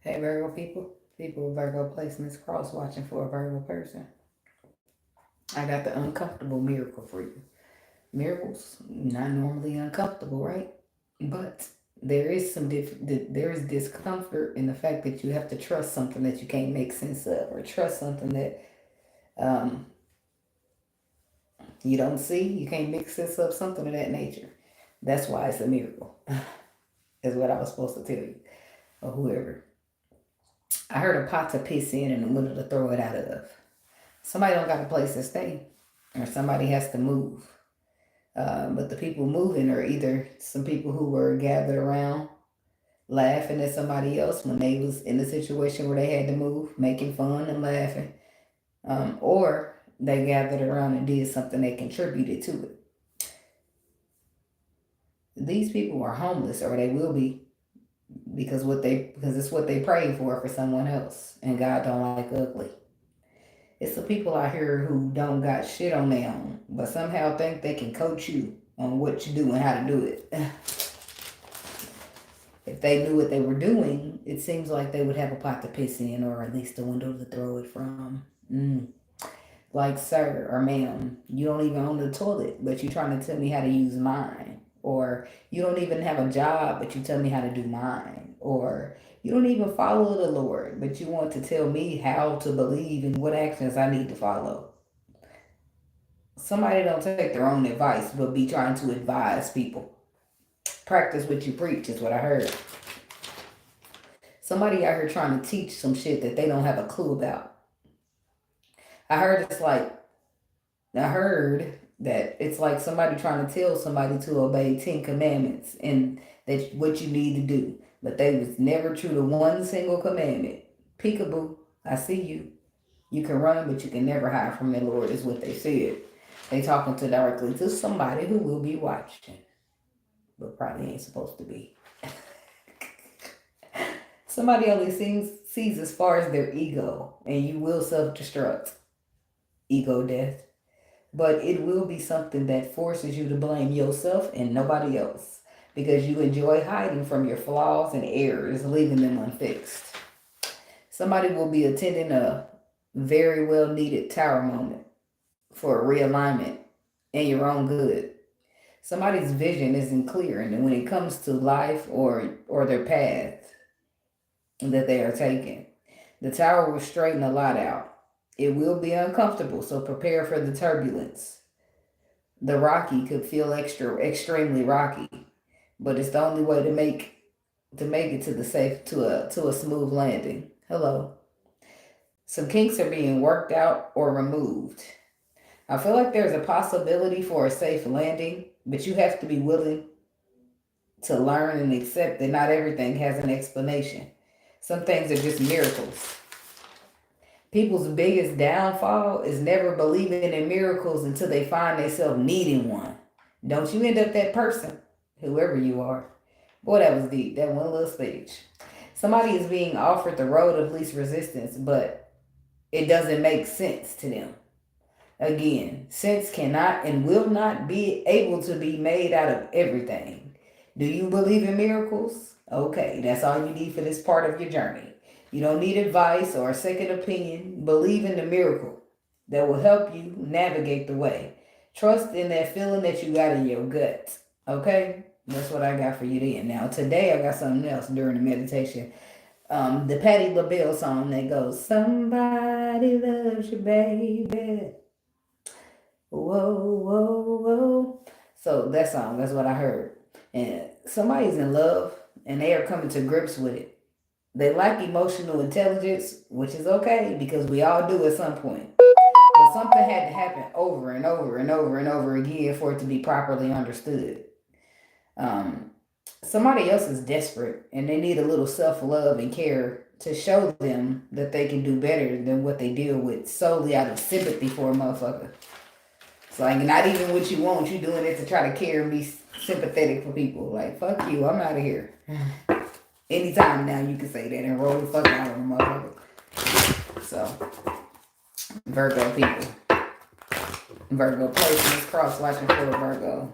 Hey Virgo people. People with Virgo placements cross watching for a Virgo person. I got the uncomfortable miracle for you. Miracles not normally uncomfortable, right? But there is discomfort in the fact that you have to trust something that you can't make sense of, or trust something that um, you don't see, you can't make sense of, something of that nature. That's why it's a miracle. Is what I was supposed to tell you, or whoever. I heard a pot to piss in and a window to throw it out of. Somebody don't got a place to stay, or somebody has to move. But the people moving are either some people who were gathered around laughing at somebody else when they was in a situation where they had to move, making fun and laughing, or they gathered around and did something that contributed to it. These people are homeless, or they will be, because it's what they prayed for someone else, and God don't like ugly. It's the people out here who don't got shit on their own, but somehow think they can coach you on what you do and how to do it. If they knew what they were doing, it seems like they would have a pot to piss in, or at least a window to throw it from. Like, sir or ma'am, you don't even own the toilet, but you're trying to tell me how to use mine. Or you don't even have a job, but you tell me how to do mine. Or you don't even follow the Lord, but you want to tell me how to believe and what actions I need to follow. Somebody don't take their own advice, but be trying to advise people. Practice what you preach is what I heard. Somebody out here trying to teach some shit that they don't have a clue about. I heard that it's like somebody trying to tell somebody to obey 10 commandments and that what you need to do. But they was never true to one single commandment. Peekaboo, I see you. You can run, but you can never hide from the Lord, is what they said. They talking to directly to somebody who will be watching, but probably ain't supposed to be. Somebody only sees as far as their ego, and you will self-destruct. Ego death. But it will be something that forces you to blame yourself and nobody else, because you enjoy hiding from your flaws and errors, leaving them unfixed. Somebody will be attending a very well needed tower moment for a realignment and your own good. Somebody's vision isn't clear, and when it comes to life or their path that they are taking, the tower will straighten a lot out. It will be uncomfortable, so prepare for the turbulence. The rocky could feel extremely rocky, but it's the only way to make it to the safe to a smooth landing. Hello. Some kinks are being worked out or removed. I feel like there's a possibility for a safe landing, but you have to be willing to learn and accept that not everything has an explanation. Some things are just miracles. People's biggest downfall is never believing in miracles until they find themselves needing one. Don't you end up that person, whoever you are. Boy, that was deep. That one little speech. Somebody is being offered the road of least resistance, but it doesn't make sense to them. Again, sense cannot and will not be able to be made out of everything. Do you believe in miracles? Okay, that's all you need for this part of your journey. You don't need advice or a second opinion. Believe in the miracle that will help you navigate the way. Trust in that feeling that you got in your gut. Okay? That's what I got for you then. Now, today I got something else during the meditation. The Patti LaBelle song that goes, "Somebody loves you, baby. Whoa, whoa, whoa." So that song, that's what I heard. And somebody's in love and they are coming to grips with it. They lack emotional intelligence, which is okay because we all do at some point. But something had to happen over and over and over and over again for it to be properly understood. Um, Somebody else is desperate and they need a little self love and care to show them that they can do better than what they deal with solely out of sympathy for a motherfucker. It's like not even what you want, you doing it to try to care and be sympathetic for people. Like, fuck you, I'm out of here. Anytime now you can say that and roll the fuck out of a motherfucker. So, Virgo people. Virgo placements, cross watching for Virgo.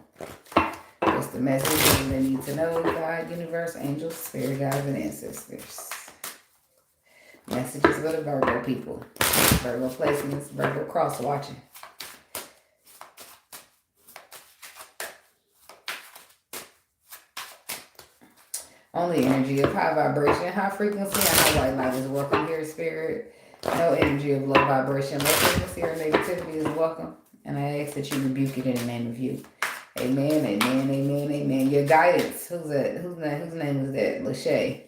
What's the message they need to know? God, universe, angels, spirit guides, and ancestors. Messages for the Virgo people. Virgo placements, Virgo cross watching. Only energy of high vibration, high frequency, and high white light is welcome here, spirit. No energy of low vibration, low frequency, or negativity is welcome. And I ask that you rebuke it in the name of you. Amen, amen, amen, amen. Your guidance. Who's that? Whose name is that? Lachey.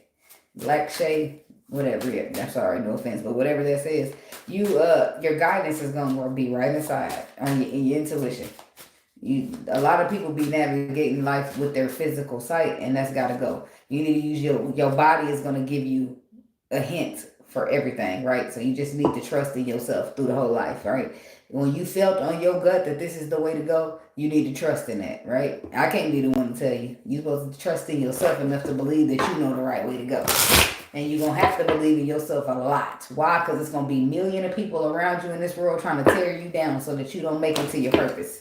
Black Shay. Whatever. Yeah, I'm sorry, no offense, but whatever that says. Your guidance is gonna be right inside in your intuition. A lot of people be navigating life with their physical sight, and that's gotta go. You need to use your body is gonna give you a hint for everything, right? So you just need to trust in yourself through the whole life, right? When you felt on your gut that this is the way to go, you need to trust in that, right? I can't be the one to tell you. You're supposed to trust in yourself enough to believe that you know the right way to go. And you're going to have to believe in yourself a lot. Why? Because it's going to be a million of people around you in this world trying to tear you down so that you don't make it to your purpose.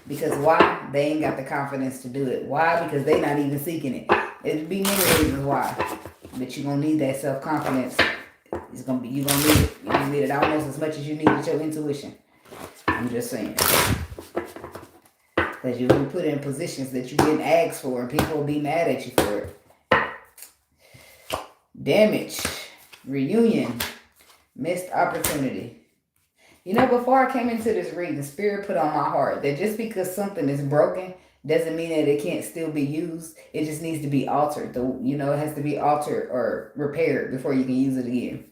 Because why? They ain't got the confidence to do it. Why? Because they not even seeking it. It'd be many reasons why. But you're going to need that self-confidence. You're going to need it. You're going to need it almost as much as you need your intuition. I'm just saying. Because you'll be put in positions that you didn't ask for, and people will be mad at you for it. Damage, reunion, missed opportunity. You know, before I came into this reading, Spirit put on my heart that just because something is broken doesn't mean that it can't still be used. It just needs to be altered. It has to be altered or repaired before you can use it again.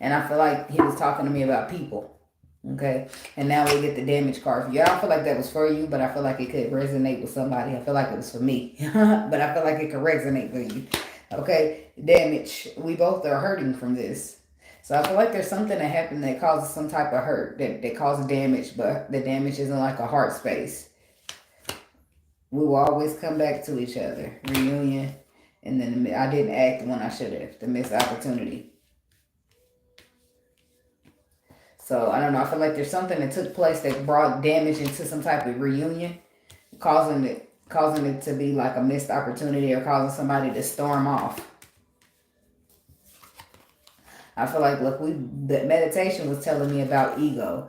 And I feel like he was talking to me about people. Okay? And now we get the damage card for you. I don't feel like that was for you, but I feel like it could resonate with somebody. I feel like it was for me. But I feel like it could resonate with you. Okay? Damage. We both are hurting from this. So I feel like there's something that happened that causes some type of hurt, that causes damage, but the damage isn't like a heart space. We will always come back to each other. Reunion. And then I didn't act when I should have. The missed opportunity. So I don't know. I feel like there's something that took place that brought damage into some type of reunion, causing it to be like a missed opportunity or causing somebody to storm off. I feel like, look, the meditation was telling me about ego.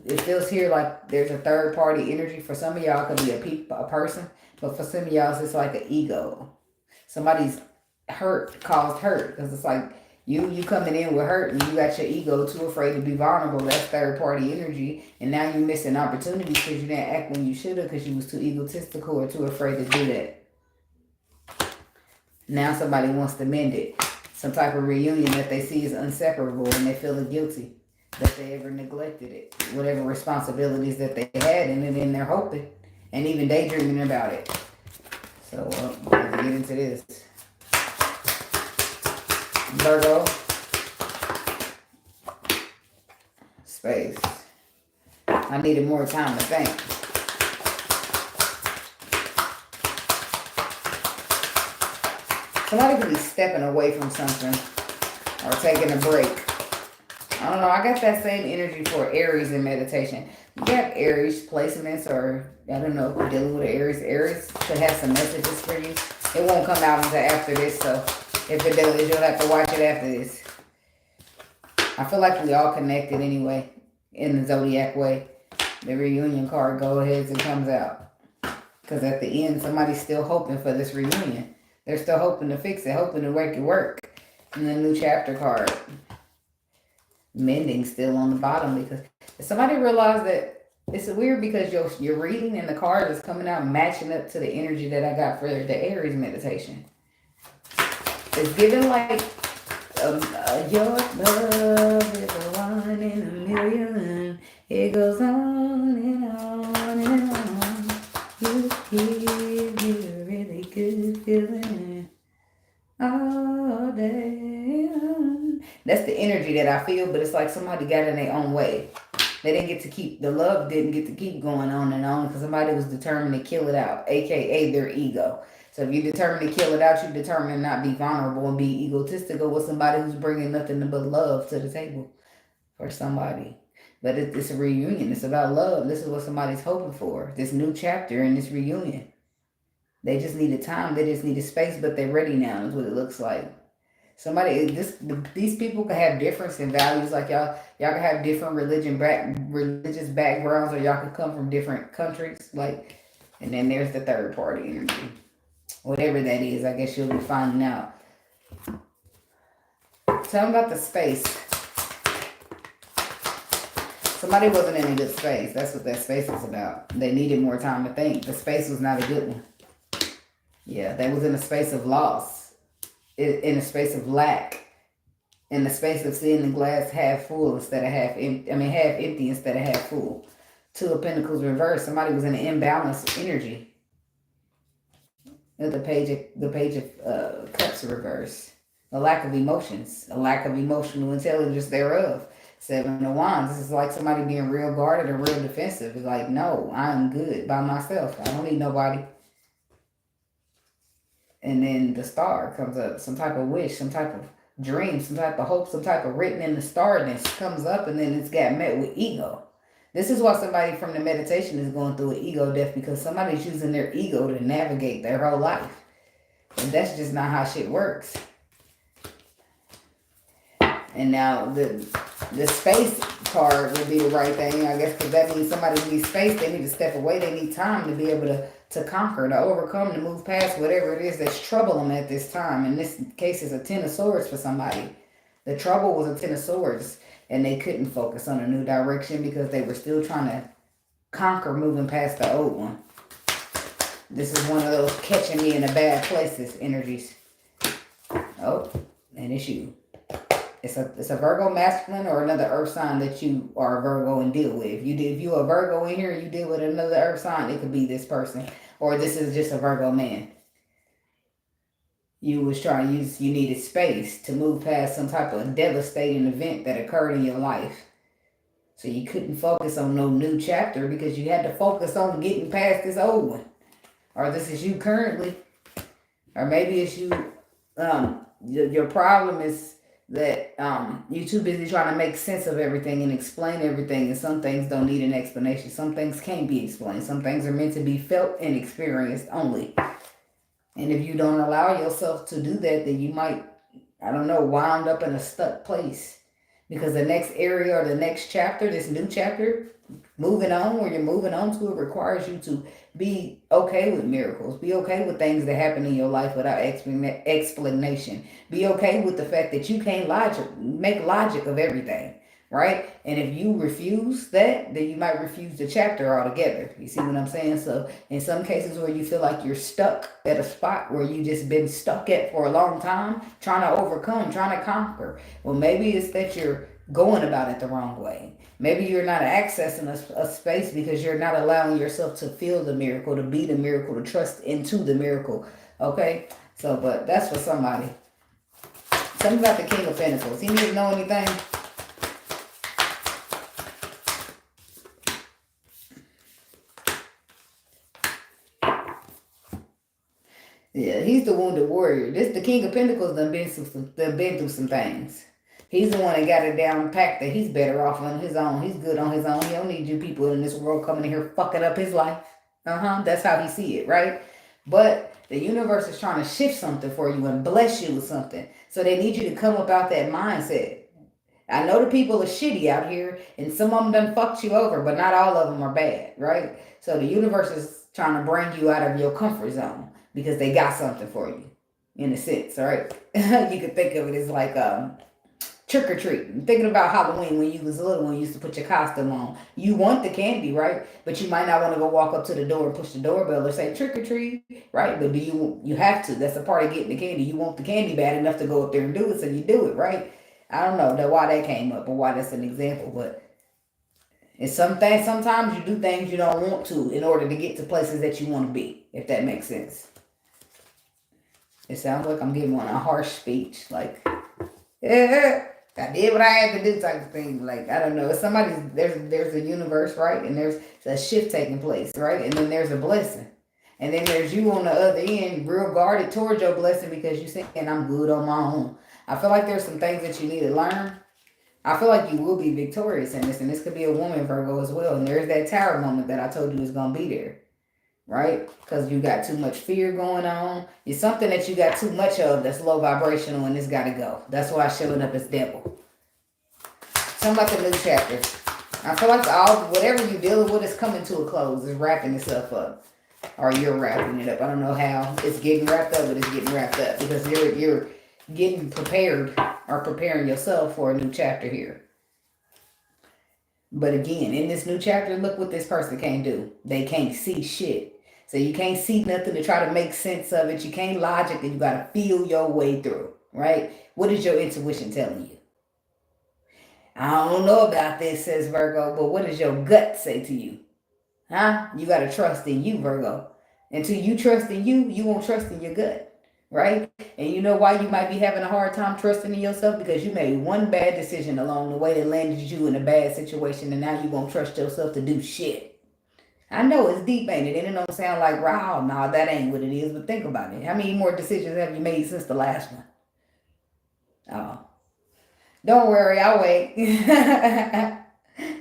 It feels here like there's a third party energy. For some of y'all, it could be a person, but for some of y'all, it's like an ego. Somebody's hurt caused hurt, because it's like you coming in with hurt and you got your ego too afraid to be vulnerable. That's third party energy, and now you're missing opportunities because you didn't act when you should have because you was too egotistical or too afraid to do that. Now somebody wants to mend it. Some type of reunion that they see is inseparable, and they feel guilty that they ever neglected it. Whatever responsibilities that they had in it, and they're hoping and even daydreaming about it. So let's get into this. Virgo. Space. I needed more time to think. Somebody could be stepping away from something or taking a break. I don't know. I got that same energy for Aries in meditation. You got Aries placements, or I don't know if you're dealing with Aries. Aries could have some messages for you. It won't come out until after this, so if it does, you'll have to watch it after this. I feel like we all connected anyway in the zodiac way. The reunion card goes ahead and comes out. Because at the end, somebody's still hoping for this reunion. They're still hoping to fix it, hoping to make it work. And the new chapter card. Mending still on the bottom, because somebody realized that it's weird because your reading and the card is coming out matching up to the energy that I got for the Aries meditation. It's giving like your love is a one in a million. It goes on and on and on. You give me a really good feeling all day. That's the energy that I feel, but it's like somebody got in their own way. They didn't get to keep, the love didn't get to keep going on and on because somebody was determined to kill it out, aka their ego. So if you're determined to kill it out, you're determined to not be vulnerable and be egotistical with somebody who's bringing nothing but love to the table for somebody. But it's a reunion. It's about love. This is what somebody's hoping for. This new chapter in this reunion. They just needed time. They just needed space, but they're ready now is what it looks like. These people can have difference in values. Like y'all can have different religious backgrounds, or y'all can come from different countries. Like, and then there's the third party energy, whatever that is. I guess you'll be finding out. Tell them about the space. Somebody wasn't in a good space. That's what that space was about. They needed more time to think. The space was not a good one. Yeah, they was in a space of loss, in a space of lack, in the space of seeing the glass half full instead of half empty. I mean, half empty instead of half full. Two of Pentacles reversed. Somebody was in an imbalanced energy. The page of Cups reversed. A lack of emotions, a lack of emotional intelligence thereof. Seven of Wands. This is like somebody being real guarded or real defensive. It's like, no, I'm good by myself. I don't need nobody. And then the Star comes up. Some type of wish, some type of dream, some type of hope, some type of written in the starness comes up, and then it's got met with ego. This is why somebody from the meditation is going through an ego death, because somebody's using their ego to navigate their whole life. And that's just not how shit works. And now the space card would be the right thing, I guess, because that means somebody needs space. They need to step away. They need time to be able to conquer, to overcome, to move past whatever it is that's troubling them at this time. In this case, it's a Ten of Swords for somebody. The trouble was a Ten of Swords, and they couldn't focus on a new direction because they were still trying to conquer moving past the old one. This is one of those catching me in the bad places energies. Oh, and it's you. It's a Virgo masculine or another earth sign that you are a Virgo and deal with. If you a Virgo in here and you deal with another earth sign, it could be this person. Or this is just a Virgo man. You needed space to move past some type of devastating event that occurred in your life. So you couldn't focus on no new chapter because you had to focus on getting past this old one. Or this is you currently. Or maybe it's you, your problem is that you're too busy trying to make sense of everything and explain everything, and some things don't need an explanation. Some things can't be explained. Some things are meant to be felt and experienced only. And if you don't allow yourself to do that, then you might, I don't know, wound up in a stuck place. Because the next area or the next chapter, this new chapter, moving on, where you're moving on to, it requires you to be okay with miracles. Be okay with things that happen in your life without explanation. Be okay with the fact that you can't make logic of everything, right? And if you refuse that, then you might refuse the chapter altogether. You see what I'm saying? So in some cases where you feel like you're stuck at a spot where you just been stuck at for a long time, trying to overcome, trying to conquer. Well, maybe it's that you're going about it the wrong way. Maybe you're not accessing a space because you're not allowing yourself to feel the miracle, to be the miracle, to trust into the miracle. Okay? So, but that's for somebody. Something about the King of Pentacles. He didn't know anything. Yeah, he's the wounded warrior. The King of Pentacles done been through some things. He's the one that got it down packed that he's better off on his own. He's good on his own. He don't need you people in this world coming in here fucking up his life. That's how he see it, right? But the universe is trying to shift something for you and bless you with something. So they need you to come up out that mindset. I know the people are shitty out here, and some of them done fucked you over, but not all of them are bad, right? So the universe is trying to bring you out of your comfort zone because they got something for you, in a sense, right? You could think of it as like trick or treat. I'm thinking about Halloween when you was little, when you used to put your costume on. You want the candy, right? But you might not want to go walk up to the door and push the doorbell or say trick or treat, right? But you have to. That's a part of getting the candy. You want the candy bad enough to go up there and do it, so you do it, right? I don't know why that came up or why that's an example, but it's sometimes you do things you don't want to in order to get to places that you want to be, if that makes sense. It sounds like I'm giving one a harsh speech, like, yeah, I did what I had to do type of thing. Like, I don't know. It's there's a universe, right? And there's a shift taking place, right? And then there's a blessing. And then there's you on the other end, real guarded towards your blessing because you're saying, I'm good on my own. I feel like there's some things that you need to learn. I feel like you will be victorious in this. And this could be a woman, Virgo, as well. And there's that tower moment that I told you is going to be there. right? Because you got too much fear going on. It's something that you got too much of that's low vibrational and it's got to go. That's why it's showing up as devil. Something about the new chapter. I feel like whatever you're dealing with is coming to a close. It's wrapping itself up. Or you're wrapping it up. I don't know how it's getting wrapped up, but it's getting wrapped up. Because you're getting prepared or preparing yourself for a new chapter here. But again, in this new chapter, look what this person can't do. They can't see shit. So you can't see nothing to try to make sense of it. You can't logic and you got to feel your way through, right? What is your intuition telling you? I don't know about this, says Virgo, but what does your gut say to you? Huh? You got to trust in you, Virgo. Until you trust in you, you won't trust in your gut. Right? And you know why you might be having a hard time trusting in yourself? Because you made one bad decision along the way that landed you in a bad situation, and now you won't trust yourself to do shit. I know it's deep, ain't it? And it don't sound like, wow, nah, that ain't what it is, but think about it. How many more decisions have you made since the last one? Oh. Don't worry, I'll wait.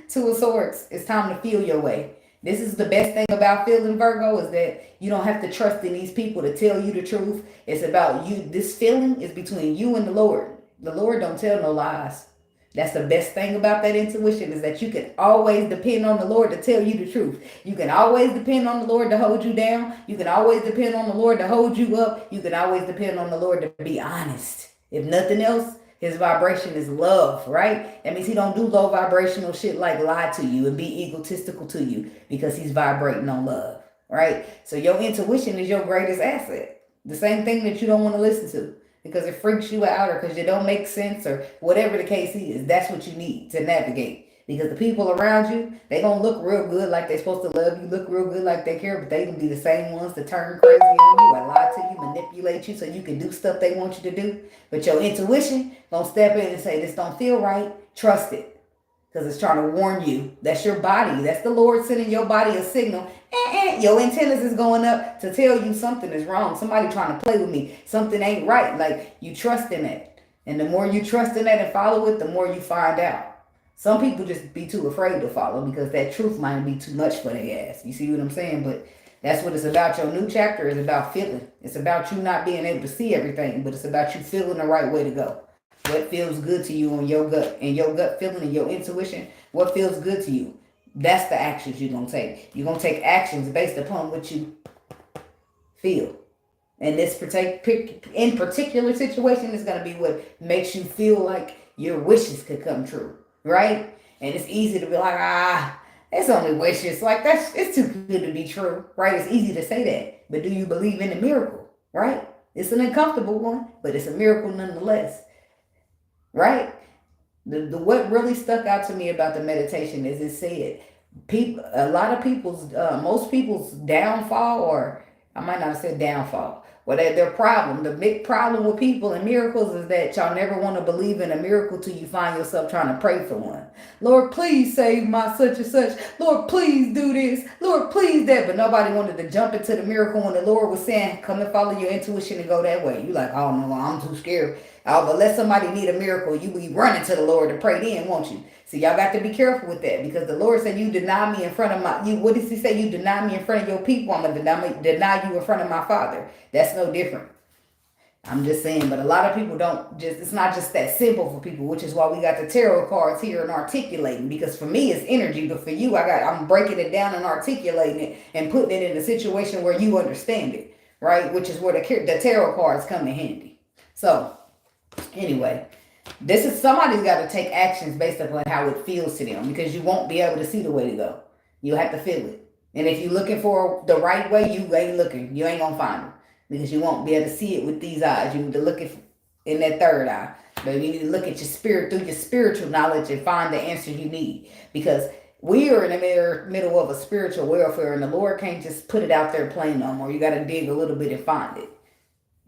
Two of Swords. It's time to feel your way. This is the best thing about feeling, Virgo, is that you don't have to trust in these people to tell you the truth. It's about you. This feeling is between you and the Lord. The Lord don't tell no lies. That's the best thing about that intuition, is that you can always depend on the Lord to tell you the truth. You can always depend on the Lord to hold you down. You can always depend on the Lord to hold you up. You can always depend on the Lord to be honest. If nothing else, his vibration is love, right? That means he don't do low vibrational shit like lie to you and be egotistical to you, because he's vibrating on love, right? So your intuition is your greatest asset. The same thing that you don't want to listen to because it freaks you out or because it don't make sense or whatever the case is. That's what you need to navigate. Because the people around you, they gonna look real good like they supposed to love you, look real good like they care, but they gonna be the same ones to turn crazy on you and lie to you, manipulate you so you can do stuff they want you to do. But your intuition gonna step in and say, this don't feel right, trust it. Because it's trying to warn you. That's your body. That's the Lord sending your body a signal. Your antennas is going up to tell you something is wrong. Somebody trying to play with me. Something ain't right. Like, you trust in it. And the more you trust in that and follow it, the more you find out. Some people just be too afraid to follow because that truth might be too much for their ass. You see what I'm saying? But that's what it's about. Your new chapter is about feeling. It's about you not being able to see everything, but it's about you feeling the right way to go. What feels good to you on your gut, and your gut feeling and your intuition, what feels good to you? That's the actions you're going to take. You're going to take actions based upon what you feel. And this in particular situation is going to be what makes you feel like your wishes could come true. Right? And it's easy to be like, it's only wishes. Like, it's too good to be true. Right? It's easy to say that. But do you believe in a miracle? Right? It's an uncomfortable one, but it's a miracle nonetheless. Right? The what really stuck out to me about the meditation is it said a lot of people's, most people's downfall, or I might not have said downfall, well, their problem, the big problem with people and miracles is that y'all never want to believe in a miracle till you find yourself trying to pray for one. Lord, please save my such and such. Lord, please do this. Lord, please that. But nobody wanted to jump into the miracle when the Lord was saying, come and follow your intuition and go that way. You like, oh no, I'm too scared. But let somebody need a miracle, you be running to the Lord to pray then, won't you? So y'all got to be careful with that, because the Lord said, you deny me in front of what does he say? You deny me in front of your people, I'm going to deny you in front of my Father. That's no different. I'm just saying, but a lot of people it's not just that simple for people, which is why we got the tarot cards here and articulating, because for me it's energy, but for you, I'm breaking it down and articulating it and putting it in a situation where you understand it, right? Which is where the tarot cards come in handy. So, anyway, somebody's got to take actions based upon how it feels to them, because you won't be able to see the way to go. You'll have to feel it. And if you're looking for the right way, you ain't looking. You ain't going to find it, because you won't be able to see it with these eyes. You need to look in that third eye. But you need to look at your spirit through your spiritual knowledge and find the answers you need, because we are in the middle of a spiritual warfare, and the Lord can't just put it out there plain no more. You got to dig a little bit and find it.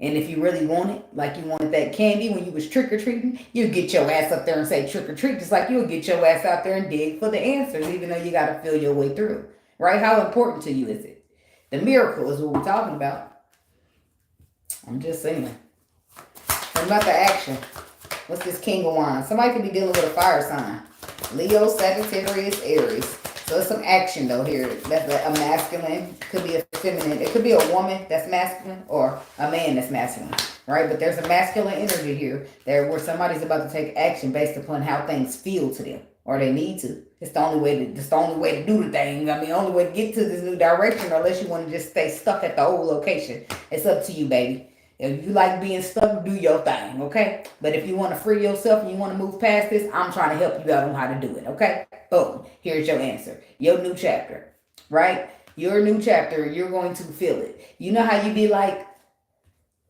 And if you really want it, like you wanted that candy when you was trick-or-treating, you get your ass up there and say trick-or-treat, just like you'll get your ass out there and dig for the answers, even though you got to feel your way through. Right? How important to you is it? The miracle is what we're talking about. I'm just saying. What about the action? What's this King of Wands? Somebody could be dealing with a fire sign. Leo, Sagittarius, Aries. So it's some action though here. That's a masculine. Could be a feminine. It could be a woman that's masculine or a man that's masculine, right? But there's a masculine energy here there where somebody's about to take action based upon how things feel to them or they need to. It's the only way to. It's the only way to do the thing. I mean, the only way to get to this new direction, unless you want to just stay stuck at the old location. It's up to you, baby. If you like being stuck, do your thing, okay? But if you want to free yourself and you want to move past this, I'm trying to help you out on how to do it, okay? Boom. Here's your answer. Your new chapter, right? Your new chapter, you're going to feel it. You know how you be like,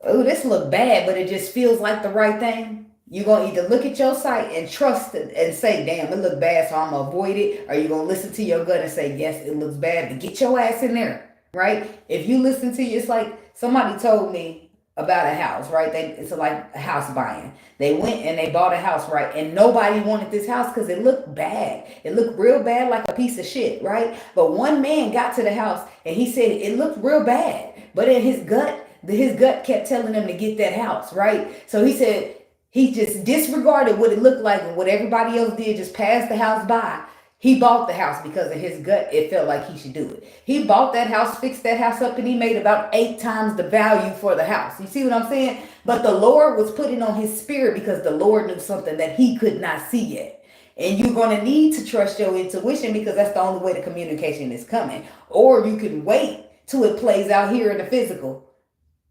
oh, this look bad, but it just feels like the right thing? You're going to either look at your site and trust it and say, damn, it look bad, so I'm going to avoid it. Or you're going to listen to your gut and say, yes, it looks bad, but get your ass in there, right? If you listen to you, it's like somebody told me, about a house, right? It's like a house buying. They went and they bought a house, right? And nobody wanted this house because it looked bad. It looked real bad, like a piece of shit, right? But one man got to the house and he said it looked real bad. But in his gut kept telling him to get that house, right? So he said he just disregarded what it looked like and what everybody else did, just passed the house by. He bought the house because of his gut. It felt like he should do it. He bought that house, fixed that house up, and he made about 8 times the value for the house. You see what I'm saying? But the Lord was putting on his spirit because the Lord knew something that he could not see yet. And you're going to need to trust your intuition because that's the only way the communication is coming. Or you can wait till it plays out here in the physical.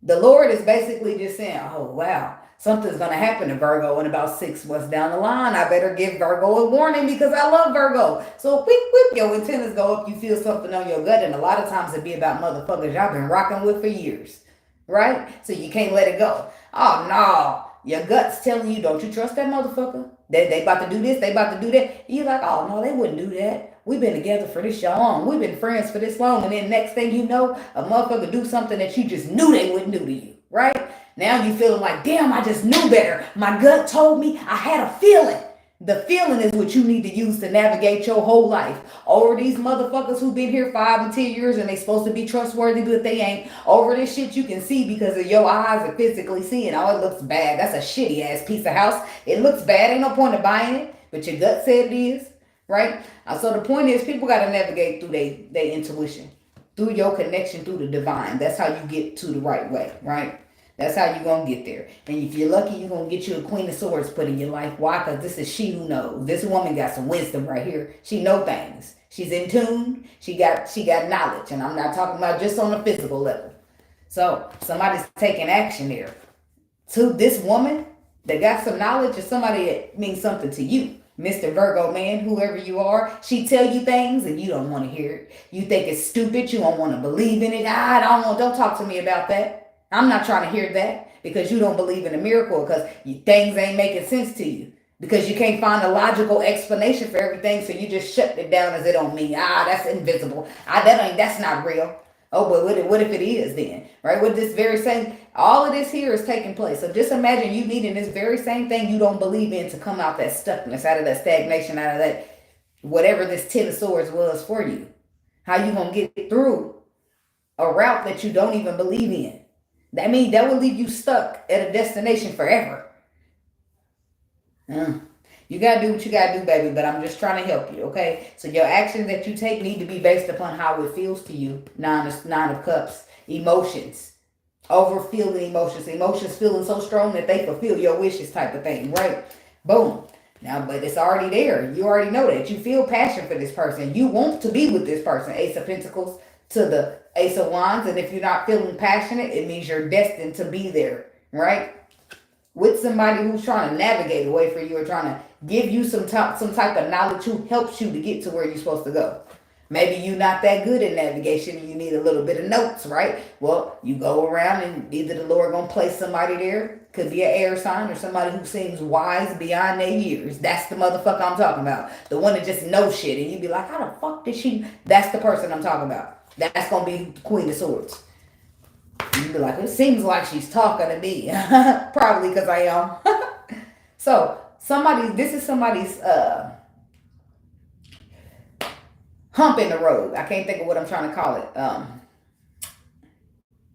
The Lord is basically just saying, oh, wow. Something's going to happen to Virgo in about 6 months down the line. I better give Virgo a warning because I love Virgo. So whip, whip, your antennas go up. You feel something on your gut. And a lot of times it be about motherfuckers y'all been rocking with for years. Right? So you can't let it go. Oh, no. Your gut's telling you, don't you trust that motherfucker? They about to do this. They about to do that. You're like, oh, no, they wouldn't do that. We've been together for this long. We've been friends for this long. And then next thing you know, a motherfucker do something that you just knew they wouldn't do to you. Right? Now you feeling like, damn, I just knew better. My gut told me. I had a feeling. The feeling is what you need to use to navigate your whole life. Over these motherfuckers who've been here 5 and 10 years and they supposed to be trustworthy, but they ain't. Over this shit you can see because of your eyes are physically seeing. Oh, it looks bad. That's a shitty ass piece of house. It looks bad. Ain't no point in buying it. But your gut said it is. Right? So the point is people got to navigate through their intuition. Through your connection through the divine. That's how you get to the right way. Right? That's how you're going to get there. And if you're lucky, you're going to get you a Queen of Swords put in your life. Why? Because this is she who knows. This woman got some wisdom right here. She know things. She's in tune. She got knowledge. And I'm not talking about just on a physical level. So somebody's taking action there. To this woman that got some knowledge is somebody that means something to you. Mr. Virgo man, whoever you are, she tell you things and you don't want to hear it. You think it's stupid. You don't want to believe in it. Don't talk to me about that. I'm not trying to hear that because you don't believe in a miracle because things ain't making sense to you because you can't find a logical explanation for everything. So you just shut it down as it don't mean, that's invisible. That's not real. Oh, but what if it is then, right? With this very same, all of this here is taking place. So just imagine you needing this very same thing you don't believe in to come out that stuckness, out of that stagnation, out of that, whatever this 10 of swords was for you. How you going to get through a route that you don't even believe in? That means that will leave you stuck at a destination forever. You got to do what you got to do, baby, but I'm just trying to help you, okay? So your actions that you take need to be based upon how it feels to you. Nine of Cups. Emotions. Overfeeling emotions. Emotions feeling so strong that they fulfill your wishes type of thing, right? Boom. Now, but it's already there. You already know that. You feel passion for this person. You want to be with this person. Ace of Pentacles to the Ace of Wands. And if you're not feeling passionate, it means you're destined to be there, right? With somebody who's trying to navigate a way for you or trying to give you some type of knowledge who helps you to get to where you're supposed to go. Maybe you're not that good at navigation and you need a little bit of notes, right? Well, you go around and either the Lord gonna place somebody there, could be an air sign or somebody who seems wise beyond their years. That's the motherfucker I'm talking about. The one that just knows shit and you be like, how the fuck did she? That's the person I'm talking about. That's gonna be Queen of Swords. You be like, it seems like she's talking to me. Probably because I am. So this is somebody's hump in the road. I can't think of what I'm trying to call it.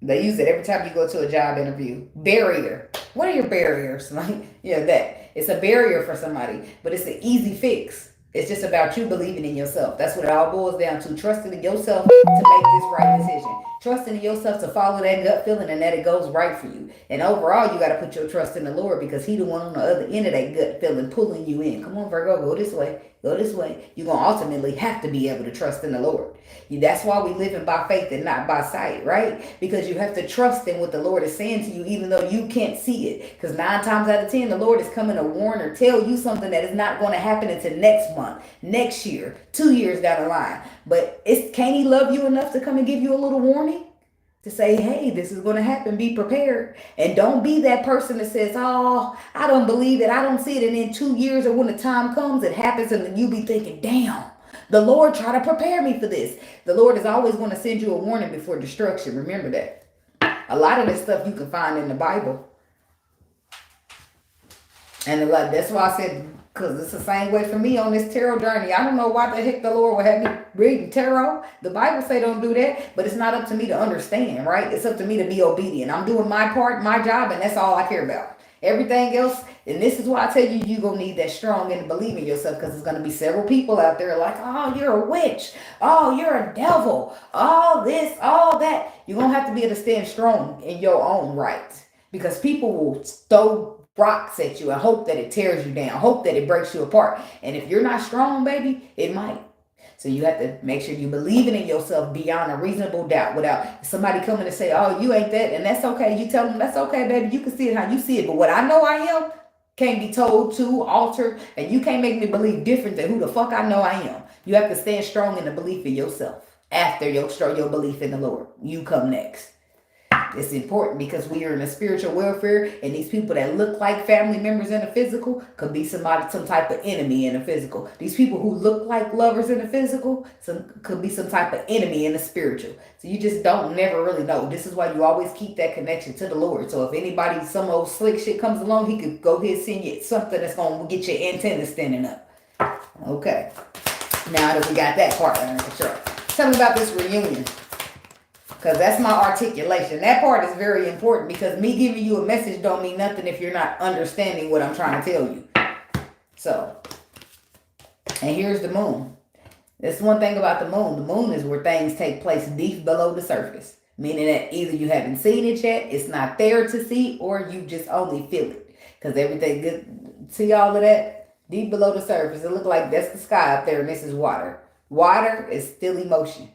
They use it every time you go to a job interview. Barrier. What are your barriers? Like, that. It's a barrier for somebody, but it's an easy fix. It's just about you believing in yourself. That's what it all boils down to. Trusting in yourself to make this right decision. Trusting in yourself to follow that gut feeling and that it goes right for you. And overall, you got to put your trust in the Lord because He the one on the other end of that gut feeling pulling you in. Come on, Virgo, go this way. Go this way. You're going to ultimately have to be able to trust in the Lord. That's why we live in by faith and not by sight, right? Because you have to trust in what the Lord is saying to you, even though you can't see it. Because 9 times out of 10, the Lord is coming to warn or tell you something that is not going to happen until next month, next year, 2 years down the line. But can't He love you enough to come and give you a little warning? To say, hey, this is going to happen. Be prepared. And don't be that person that says, oh, I don't believe it. I don't see it. And in 2 years or when the time comes, it happens. And then you be thinking, damn, the Lord tried to prepare me for this. The Lord is always going to send you a warning before destruction. Remember that. A lot of this stuff you can find in the Bible. And that's why I said, because it's the same way for me on this tarot journey. I don't know why the heck the Lord would have me reading tarot. The Bible say don't do that, but it's not up to me to understand, right? It's up to me to be obedient. I'm doing my part, my job, and that's all I care about. Everything else, and this is why I tell you, you're going to need that strong and believe in yourself, because there's going to be several people out there like, oh, you're a witch. Oh, you're a devil. All this, all that. You're going to have to be able to stand strong in your own right, because people will throw rocks at you and hope that it tears you down, hope that it breaks you apart. And if you're not strong, baby, it might. So you have to make sure you believing in yourself beyond a reasonable doubt, without somebody coming to say, oh, you ain't that, and that's okay. You tell them that's okay, baby. You can see it how you see it. But what I know I am can't be told to, altered, and you can't make me believe different than who the fuck I know I am. You have to stand strong in the belief in yourself. After your belief in the Lord, you come next. It's important because we are in a spiritual welfare, and these people that look like family members in the physical could be some type of enemy in the physical. These people who look like lovers in the physical could be some type of enemy in the spiritual. So you just don't never really know. This is why you always keep that connection to the Lord. So if anybody, some old slick shit comes along, He could go ahead and send you something that's going to get your antennas standing up. Okay. Now that we got that part under control. Tell me about this reunion. Because that's my articulation. That part is very important, because me giving you a message don't mean nothing if you're not understanding what I'm trying to tell you. So, and here's the moon. That's one thing about the moon. The moon is where things take place deep below the surface. Meaning that either you haven't seen it yet, it's not there to see, or you just only feel it. Because everything good. See all of that? Deep below the surface. It looks like that's the sky up there, and this is water. Water is still emotion.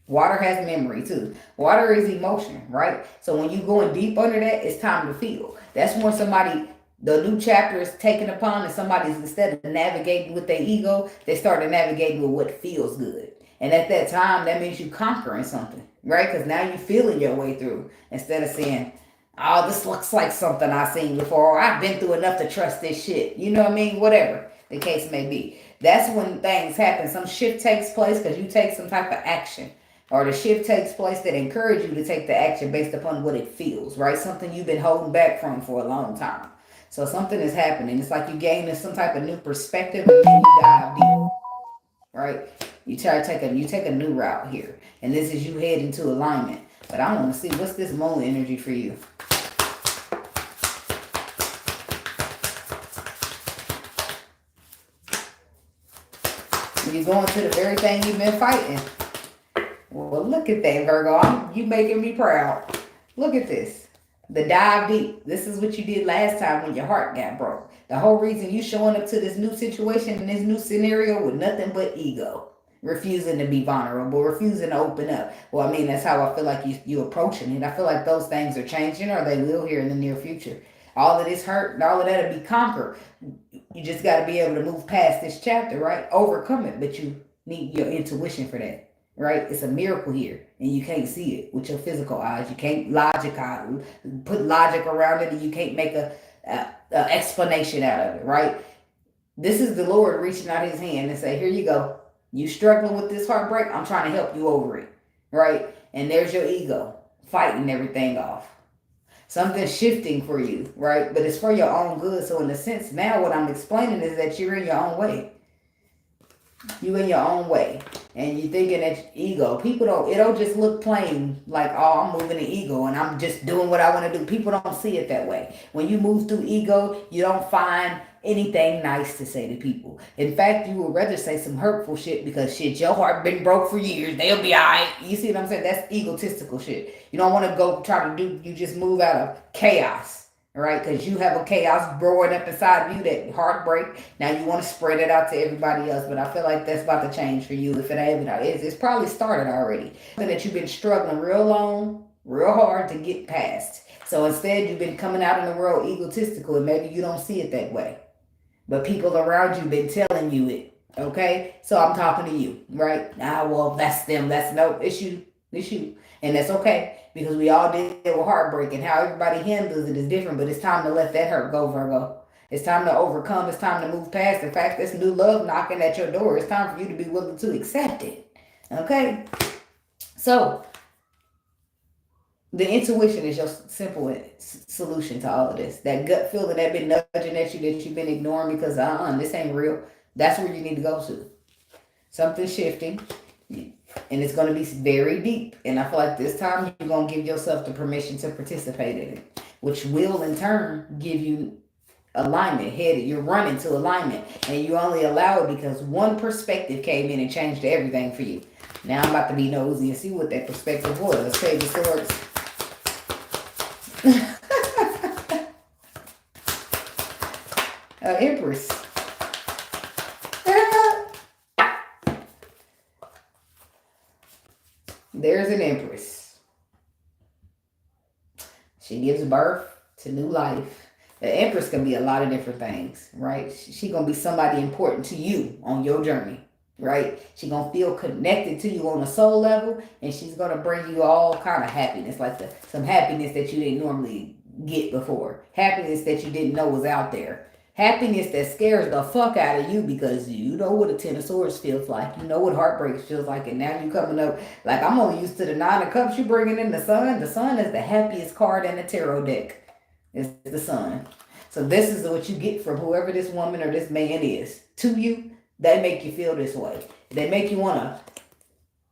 Water has memory too. Water is emotion, right? So when you're going deep under that, it's time to feel. That's when the new chapter is taken upon, and somebody's, instead of navigating with their ego, they start to navigate with what feels good. And at that time, that means you conquering something, right? Because now you're feeling your way through, instead of saying, oh, this looks like something I've seen before, or I've been through enough to trust this shit. You know what I mean? Whatever the case may be. That's when things happen. Some shift takes place because you take some type of action. Or the shift takes place that encourage you to take the action based upon what it feels, right? Something you've been holding back from for a long time. So something is happening. It's like you gain some type of new perspective, and then you dive deep, right? You take a new route here. And this is you head into alignment. But I want to see, what's this moon energy for you? You're going to the very thing you've been fighting. Well, look at that, Virgo. You making me proud. Look at this. The dive deep. This is what you did last time when your heart got broke. The whole reason you showing up to this new situation and this new scenario with nothing but ego. Refusing to be vulnerable. Refusing to open up. Well, I mean, that's how I feel like you approaching it. I feel like those things are changing, or they will here in the near future. All of this hurt and all of that will be conquered. You just got to be able to move past this chapter, right? Overcome it, but you need your intuition for that. Right? It's a miracle here, and you can't see it with your physical eyes. You can't put logic around it, and you can't make a explanation out of it, right? This is the Lord reaching out His hand and say, here you go. You struggling with this heartbreak? I'm trying to help you over it, right? And there's your ego fighting everything off. Something's shifting for you, right? But it's for your own good. So in a sense, now what I'm explaining is that you're in your own way. You in your own way. And you thinking that ego, people don't, it don't just look plain like, oh, I'm moving the ego and I'm just doing what I want to do. People don't see it that way. When you move through ego, you don't find anything nice to say to people. In fact, you would rather say some hurtful shit because shit, your heart been broke for years. They'll be alright. You see what I'm saying? That's egotistical shit. You don't want to go try to do, you just move out of chaos. Right, because you have a chaos brewing up inside of you, that heartbreak. Now you want to spread it out to everybody else, but I feel like that's about to change for you. If it ain't, it's probably started already. Something that you've been struggling real long, real hard to get past. So instead, you've been coming out in the world egotistical, and maybe you don't see it that way. But people around you been telling you it. Okay, so I'm talking to you, right? Well, that's them. That's no issue. And that's okay, because we all deal with heartbreak, and how everybody handles it is different, but it's time to let that hurt go, Virgo. It's time to overcome. It's time to move past. In fact, this new love knocking at your door. It's time for you to be willing to accept it. Okay? So, the intuition is your simple solution to all of this. That gut feeling that been nudging at you, that you've been ignoring because, this ain't real. That's where you need to go to. Something's shifting. And it's going to be very deep. And I feel like this time you're going to give yourself the permission to participate in it, which will in turn give you alignment. You're running to alignment. And you only allow it because one perspective came in and changed everything for you. Now I'm about to be nosy and see what that perspective was. Let's Page of Swords. Empress. There's an Empress. She gives birth to new life. The Empress can be a lot of different things, right? She gonna be somebody important to you on your journey, right? She gonna feel connected to you on a soul level, and she's gonna bring you all kind of happiness, like some happiness that you didn't normally get before, happiness that you didn't know was out there. Happiness that scares the fuck out of you because you know what a Ten of Swords feels like. You know what heartbreak feels like. And now you coming up, like I'm only used to the Nine of Cups. You bringing in the Sun. The Sun is the happiest card in the tarot deck. It's the Sun. So this is what you get from whoever this woman or this man is. To you, they make you feel this way. They make you want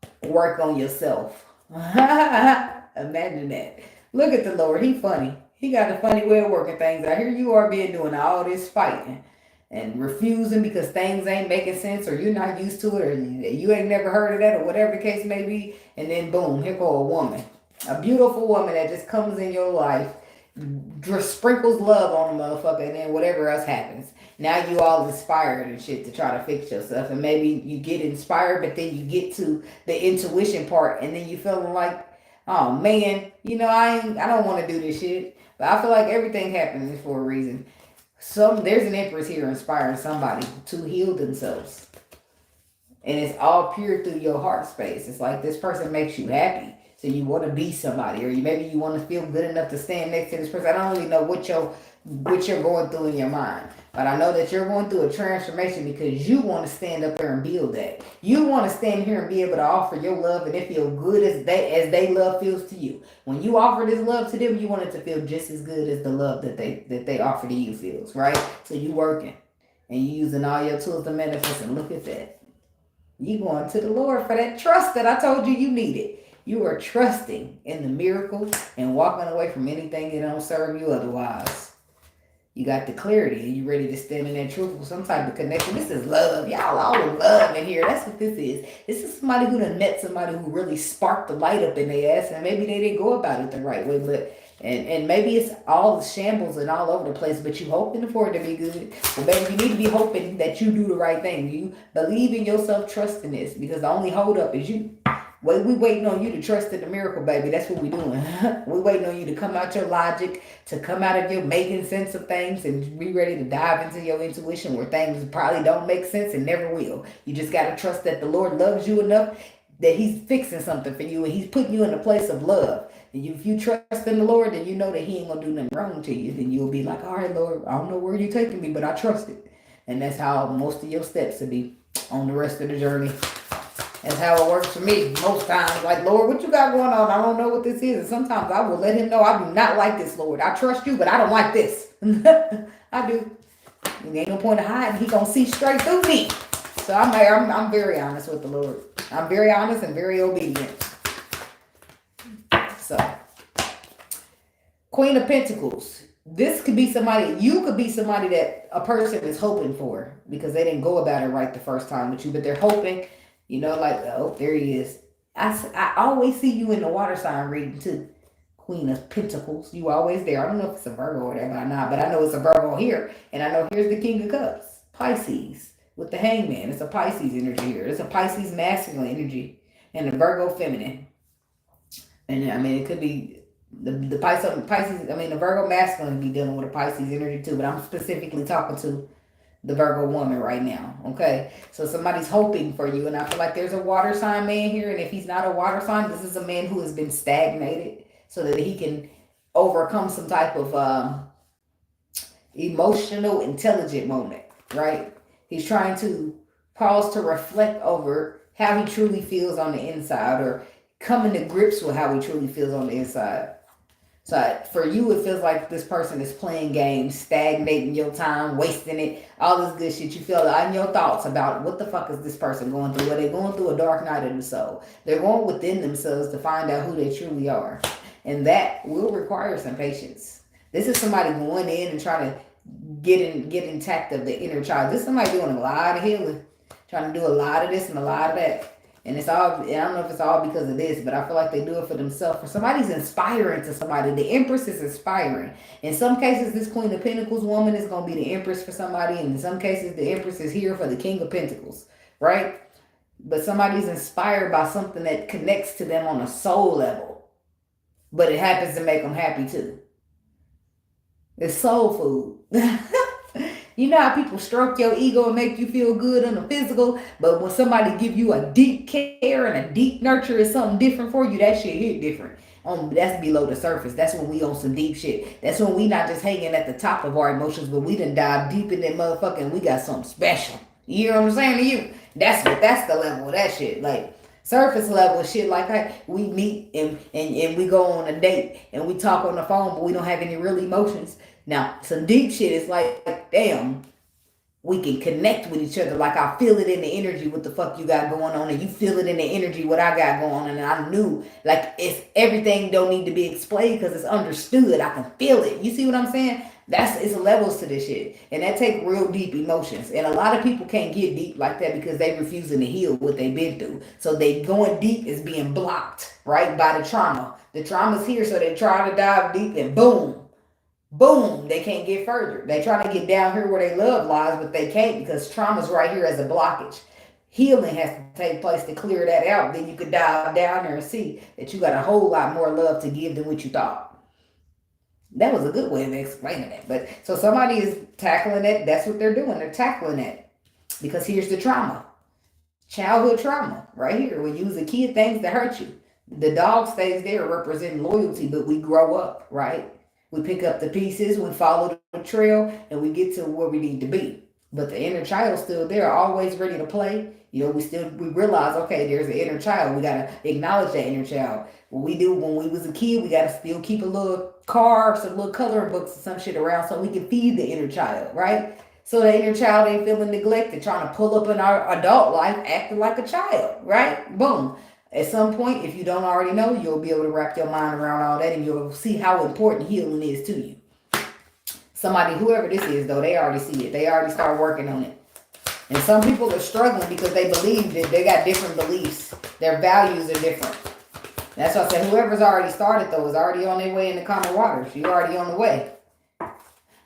to work on yourself. Imagine that. Look at the Lord. He funny. He got a funny way of working things out here. You are being doing all this fighting and refusing because things ain't making sense, or you're not used to it, or you ain't never heard of that, or whatever the case may be. And then boom, here go a woman. A beautiful woman that just comes in your life, just sprinkles love on the motherfucker, and then whatever else happens. Now you all inspired and shit to try to fix yourself. And maybe you get inspired, but then you get to the intuition part, and then you feeling like, oh man, I don't want to do this shit. But I feel like everything happens for a reason. There's an Empress here inspiring somebody to heal themselves. And it's all pure through your heart space. It's like this person makes you happy. So you want to be somebody. Or maybe you want to feel good enough to stand next to this person. I don't really know what you're going through in your mind. But I know that you're going through a transformation because you want to stand up there and build that. You want to stand here and be able to offer your love, and it feel good as they love feels to you. When you offer this love to them, you want it to feel just as good as the love that they offer to you feels, right? So you working and you using all your tools to manifest, and look at that. You going to the Lord for that trust that I told you needed. You are trusting in the miracle and walking away from anything that don't serve you otherwise. You got the clarity and you ready to stand in that truth with some type of connection. This is love. Y'all all in love in here. That's what this is. This is somebody who done met somebody who really sparked the light up in their ass, and maybe they didn't go about it the right way, but and maybe it's all shambles and all over the place, but you hoping for it to be good. Well, baby, you need to be hoping that you do the right thing. You believe in yourself, trust in this, because the only hold up is you. We waiting on you to trust in the miracle, baby. That's what we doing. We waiting on you to come out your logic, to come out of your making sense of things, and be ready to dive into your intuition where things probably don't make sense and never will. You just got to trust that the Lord loves you enough that he's fixing something for you, and he's putting you in a place of love. And if you trust in the Lord, then you know that he ain't going to do nothing wrong to you. Then you'll be like, all right, Lord, I don't know where you're taking me, but I trust it. And that's how most of your steps will be on the rest of the journey. That's how it works for me most times. Like, Lord, what you got going on? I don't know what this is. And sometimes I will let him know I do not like this, Lord. I trust you, but I don't like this. I do. And ain't no point in hiding. He gonna see straight through me. So I'm very honest with the Lord. I'm very honest and very obedient. So, Queen of Pentacles. This could be somebody, you could be somebody that a person is hoping for because they didn't go about it right the first time with you, but they're hoping, like, oh, there he is. I always see you in the water sign reading too. Queen of Pentacles. You always there. I don't know if it's a Virgo or whatever or not, but I know it's a Virgo here. And I know here's the King of Cups. Pisces with the Hangman. It's a Pisces energy here. It's a Pisces masculine energy and a Virgo feminine. And I mean, it could be the Pisces, I mean, the Virgo masculine be dealing with a Pisces energy too, but I'm specifically talking to the Virgo woman right now. Okay. So somebody's hoping for you. And I feel like there's a water sign man here. And if he's not a water sign, this is a man who has been stagnated so that he can overcome some type of emotional, intelligent moment, right? He's trying to pause to reflect over how he truly feels on the inside or coming to grips with how he truly feels on the inside. So for you, it feels like this person is playing games, stagnating your time, wasting it, all this good shit. You feel in your thoughts about what the fuck is this person going through? Are they going through a dark night of the soul? They're going within themselves to find out who they truly are. And that will require some patience. This is somebody going in and trying to get intact of the inner child. This is somebody doing a lot of healing, trying to do a lot of this and a lot of that. And it's all, I don't know if it's all because of this, but I feel like they do it for themselves. For somebody's inspiring to somebody. The Empress is inspiring. In some cases, this Queen of Pentacles woman is going to be the Empress for somebody. And in some cases, the Empress is here for the King of Pentacles, right? But somebody's inspired by something that connects to them on a soul level. But it happens to make them happy too. It's soul food. You know how people stroke your ego and make you feel good on the physical, but when somebody give you a deep care and a deep nurture is something different for you, that shit hit different. That's below the surface. That's when we on some deep shit. That's when we not just hanging at the top of our emotions, but we done dive deep in that motherfucker and we got something special. You know what I'm saying to you? That's the level of that shit. Like surface level shit like that. We meet and we go on a date and we talk on the phone, but we don't have any real emotions. Now, some deep shit is like, damn, we can connect with each other. Like I feel it in the energy what the fuck you got going on, and you feel it in the energy what I got going on. And I knew, like, it's everything don't need to be explained because it's understood. I can feel it. You see what I'm saying? It's levels to this shit, and that take real deep emotions. And a lot of people can't get deep like that because they refusing to heal what they've been through. So they going deep is being blocked, right, by the trauma. The trauma's here, so they try to dive deep, and boom. Boom, they can't get further. They try to get down here where they love lies, but they can't because trauma's right here as a blockage. Healing has to take place to clear that out. Then you could dive down there and see that you got a whole lot more love to give than what you thought. That was a good way of explaining that. But so somebody is tackling it. That's what they're doing. They're tackling it. Because here's the trauma. Childhood trauma. Right here. When you was a kid, things that hurt you. The dog stays there representing loyalty, but we grow up, right? We pick up the pieces, we follow the trail, and we get to where we need to be. But the inner child's still there, always ready to play. We realize, okay, there's an inner child. We got to acknowledge that inner child. What we do when we was a kid, we got to still keep a little car, some little coloring books or some shit around so we can feed the inner child, right? So the inner child ain't feeling neglected, trying to pull up in our adult life, acting like a child, right? Boom. At some point, if you don't already know, you'll be able to wrap your mind around all that and you'll see how important healing is to you. Somebody, whoever this is, though, they already see it. They already start working on it. And some people are struggling because they believe that they got different beliefs. Their values are different. That's why I said whoever's already started, though, is already on their way in the common waters. You're already on the way.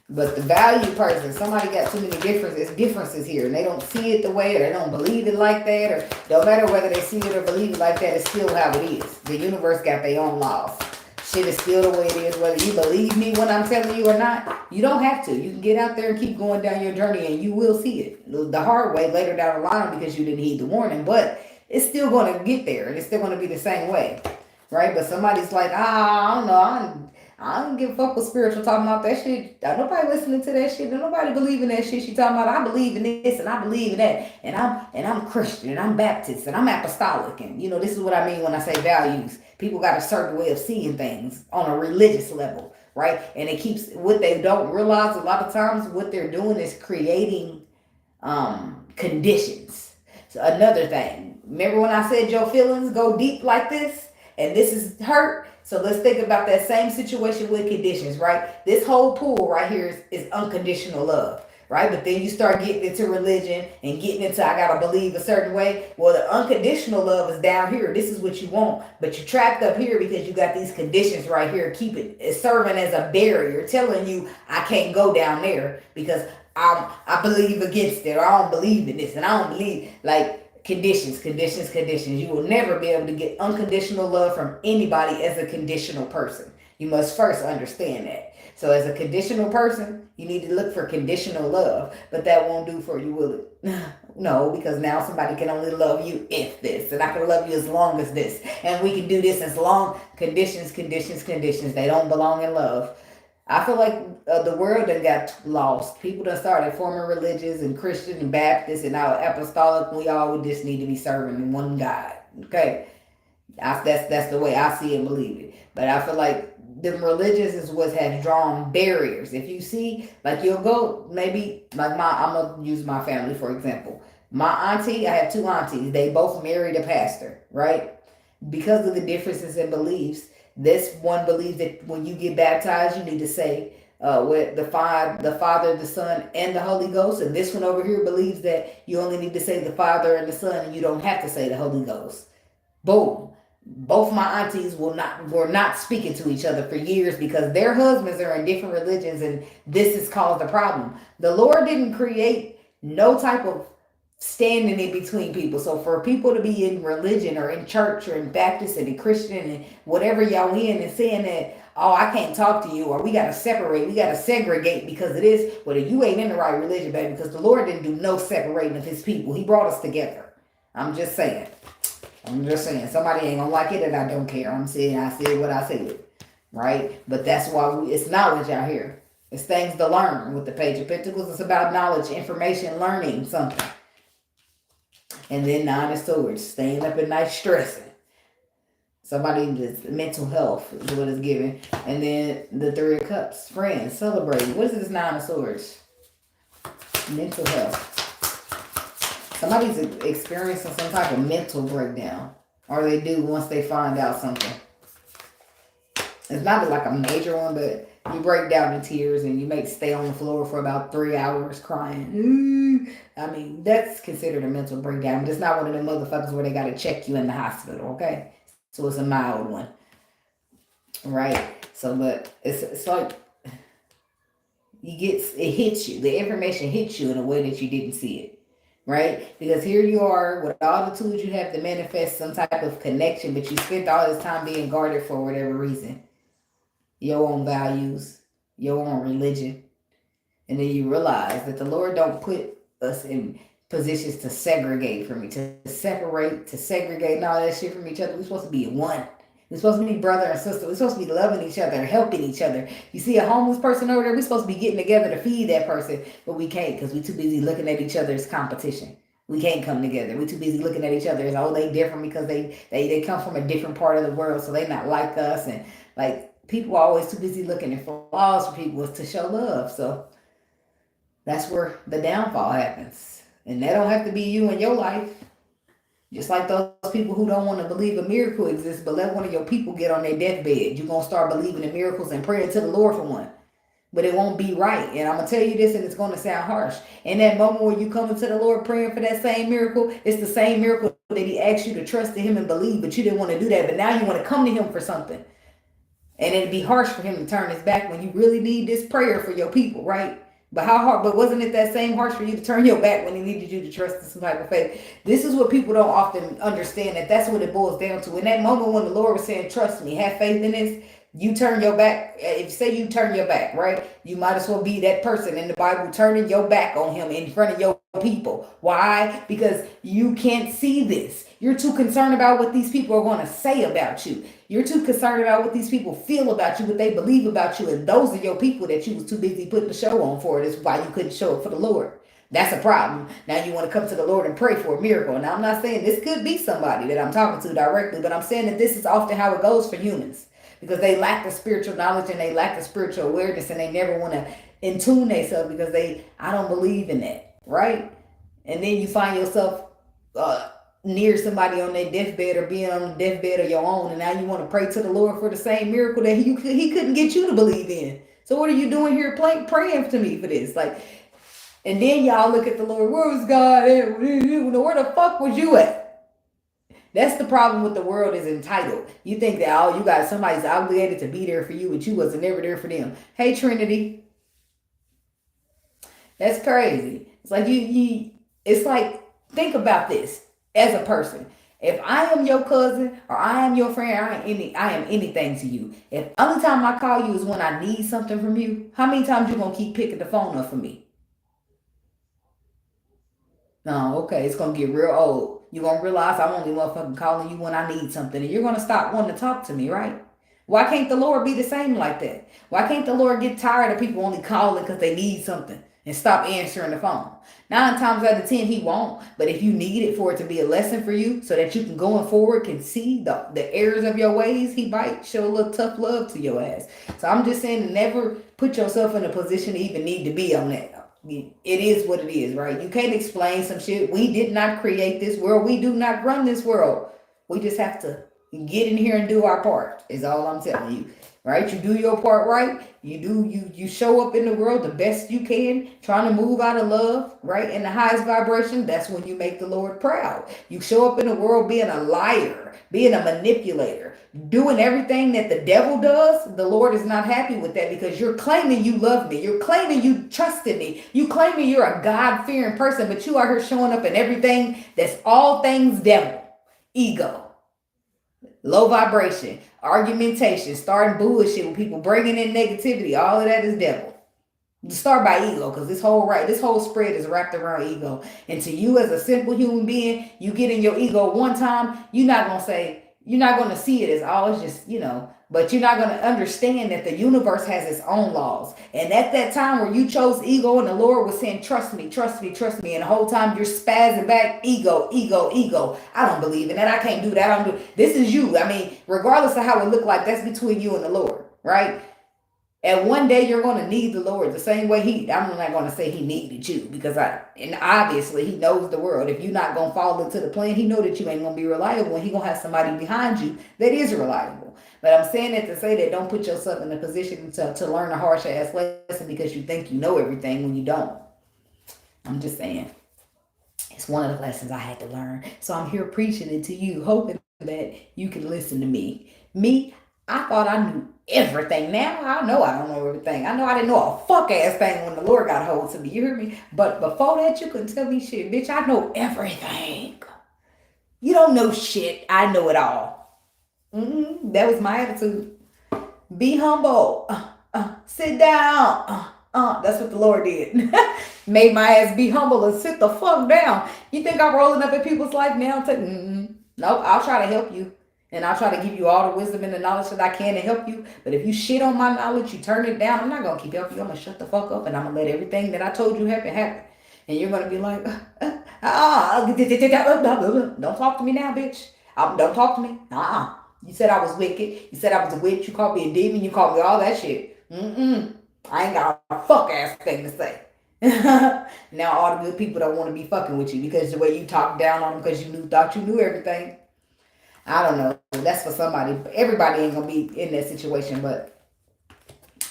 But the value person, somebody got too many differences here, and they don't see it the way, or they don't believe it like that, or no matter whether they see it or believe it like that, it's still how it is. The universe got their own laws. Shit is still the way it is, whether you believe me when I'm telling you or not. You don't have to. You can get out there and keep going down your journey, and you will see it the hard way later down the line because you didn't heed the warning. But it's still going to get there, and it's still going to be the same way, right? But somebody's like, I don't know, I don't give a fuck with spiritual talking about that shit. Nobody listening to that shit. Nobody believing that shit. She talking about I believe in this and I believe in that. And I'm Christian and I'm Baptist and I'm apostolic. And this is what I mean when I say values. People got a certain way of seeing things on a religious level, right? And it keeps what they don't realize a lot of times what they're doing is creating conditions. So another thing, remember when I said your feelings go deep like this, and this is hurt? So let's think about that same situation with conditions, right? This whole pool right here is unconditional love, right? But then you start getting into religion and getting into I gotta believe a certain way. Well, the unconditional love is down here. This is what you want, but you're trapped up here because you got these conditions right here. Keep it serving as a barrier, telling you I can't go down there because I believe against it, or I don't believe in this, and I don't believe like conditions, conditions, conditions. You will never be able to get unconditional love from anybody as a conditional person. You must first understand that. So as a conditional person, you need to look for conditional love, but that won't do for you, will it? No, because now somebody can only love you if this, and I can love you as long as this, and we can do this as long conditions, conditions, conditions. They don't belong in love. I feel like the world done got lost. People done started forming religions and Christian and Baptist and now apostolic. We all would just need to be serving one God. Okay, that's the way I see and believe it. But I feel like the religious is what has drawn barriers. If you see, like you'll go maybe like I'm gonna use my family for example. My auntie, I have two aunties. They both married a pastor, right? Because of the differences in beliefs, this one believes that when you get baptized, you need to say with the Father, the Son, and the Holy Ghost. And this one over here believes that you only need to say the Father and the Son, and you don't have to say the Holy Ghost. Boom. Both my aunties were not speaking to each other for years because their husbands are in different religions, and this has caused a problem. The Lord didn't create no type of standing in between people. So for people to be in religion or in church or in Baptist and in Christian and whatever y'all in and saying that, oh, I can't talk to you, or we got to separate, we got to segregate because of this, well, you ain't in the right religion, baby, because the Lord didn't do no separating of his people. He brought us together. I'm just saying. Somebody ain't gonna like it and I don't care. I said what I said. Right? But that's why it's knowledge out here. It's things to learn with the Page of Pentacles. It's about knowledge, information, learning something. And then Nine of Swords, staying up at night stressing. Somebody just mental health is what it's giving. And then the Three of Cups, friends, celebrating. What is this Nine of Swords? Mental health. Somebody's experiencing some type of mental breakdown. Or they do once they find out something. It's not like a major one, but you break down in tears and you may stay on the floor for about 3 hours crying. I mean, that's considered a mental breakdown. But it's not one of them motherfuckers where they got to check you in the hospital, okay? So it's a mild one. Right? So, but it's like it hits you. The information hits you in a way that you didn't see it. Right? Because here you are with all the tools you have to manifest some type of connection, but you spent all this time being guarded for whatever reason. Your own values, your own religion. And then you realize that the Lord don't put us in positions to segregate from each other, to separate, to segregate and all that shit from each other. We're supposed to be one. We're supposed to be brother and sister. We're supposed to be loving each other, helping each other. You see a homeless person over there, we're supposed to be getting together to feed that person, but we can't because we're too busy looking at each other as competition. We can't come together. We're too busy looking at each other as, oh, they different because they come from a different part of the world, so they not like us. And like people are always too busy looking at flaws for people to show love. So that's where the downfall happens. And that don't have to be you in your life. Just like those people who don't want to believe a miracle exists, but let one of your people get on their deathbed. You're going to start believing in miracles and praying to the Lord for one. But it won't be right. And I'm going to tell you this, and it's going to sound harsh. In that moment where you come into the Lord praying for that same miracle, it's the same miracle that he asked you to trust in him and believe, but you didn't want to do that. But now you want to come to him for something. And it'd be harsh for him to turn his back when you really need this prayer for your people, right? But how hard? But wasn't it that same harsh for you to turn your back when he needed you to trust in some type of faith? This is what people don't often understand, that that's what it boils down to. In that moment when the Lord was saying, trust me, have faith in this, you turn your back. If say you turn your back, right? You might as well be that person in the Bible turning your back on him in front of your people. Why? Because you can't see this. You're too concerned about what these people are going to say about you. You're too concerned about what these people feel about you, what they believe about you. And those are your people that you was too busy putting the show on for. That's why you couldn't show up for the Lord. That's a problem. Now you want to come to the Lord and pray for a miracle. Now I'm not saying this could be somebody that I'm talking to directly, but I'm saying that this is often how it goes for humans. Because they lack the spiritual knowledge and they lack the spiritual awareness, and they never want to in tune themselves because I don't believe in that, right? And then you find yourself near somebody on their deathbed or being on the deathbed of your own, and now you want to pray to the Lord for the same miracle that he couldn't get you to believe in. So what are you doing here praying to me for this? Like, and then y'all look at the Lord, where was God at? Where the fuck was you at? That's the problem with the world, is entitled. You think that, oh, you got somebody's obligated to be there for you, but you wasn't never there for them. Hey, Trinity. That's crazy. It's like it's like, think about this as a person. If I am your cousin or I am your friend, I am anything to you. If only time I call you is when I need something from you, how many times you gonna keep picking the phone up for me? No, okay, it's gonna get real old. You're gonna realize I'm only motherfucking calling you when I need something, and you're gonna stop wanting to talk to me, right? Why can't the Lord be the same like that? Why can't the Lord get tired of people only calling because they need something and stop answering the phone? 9 times out of 10, he won't. But if you need it for it to be a lesson for you so that you can going forward can see the errors of your ways, he might show a little tough love to your ass. So I'm just saying, never put yourself in a position to even need to be on that. It is what it is, right? You can't explain some shit. We did not create this world. We do not run this world. We just have to get in here and do our part, is all I'm telling you. Right? You do your part right. You show up in the world the best you can, trying to move out of love, right? In the highest vibration, that's when you make the Lord proud. You show up in the world being a liar, being a manipulator, doing everything that the devil does. The Lord is not happy with that, because you're claiming you love me. You're claiming you trust in me. You claiming you're a God-fearing person, but you are here showing up in everything that's all things devil, ego. Low vibration, argumentation, starting bullshit with people, bringing in negativity. All of that is devil. You start by ego, because this whole spread is wrapped around ego. And to you as a simple human being, you get in your ego one time, you're not going to see it as, oh, it's just, but you're not going to understand that the universe has its own laws. And at that time where you chose ego and the Lord was saying, trust me, trust me, trust me. And the whole time you're spazzing back, ego, ego, ego. I don't believe in that. I can't do that. This is you. I mean, regardless of how it look like, that's between you and the Lord, right? And one day you're going to need the Lord the same way I'm not going to say he needed you, because and obviously he knows the world. If you're not going to fall into the plan, he know that you ain't going to be reliable, and he going to have somebody behind you that is reliable. But I'm saying that to say that don't put yourself in a position to learn a harsh ass lesson because you think you know everything when you don't. I'm just saying. It's one of the lessons I had to learn. So I'm here preaching it to you, hoping that you can listen to me. I thought I knew everything. Now I know I don't know everything. I know I didn't know a fuck ass thing when the Lord got hold to me. You hear me? But before that, you couldn't tell me shit. Bitch, I know everything. You don't know shit. I know it all. That was my attitude. Be humble. Sit down. That's what the Lord did. Made my ass be humble and sit the fuck down. You think I'm rolling up in people's life now? Nope, I'll try to help you. And I'll try to give you all the wisdom and the knowledge that I can to help you. But if you shit on my knowledge, you turn it down, I'm not going to keep helping you. I'm going to shut the fuck up, and I'm going to let everything that I told you happen. And you're going to be like, don't talk to me now, bitch. Don't talk to me. You said I was wicked. You said I was a witch. You called me a demon. You called me all that shit. I ain't got a fuck ass thing to say. Now all the good people don't want to be fucking with you because the way you talk down on them because thought you knew everything. I don't know. That's for somebody. Everybody ain't going to be in that situation, but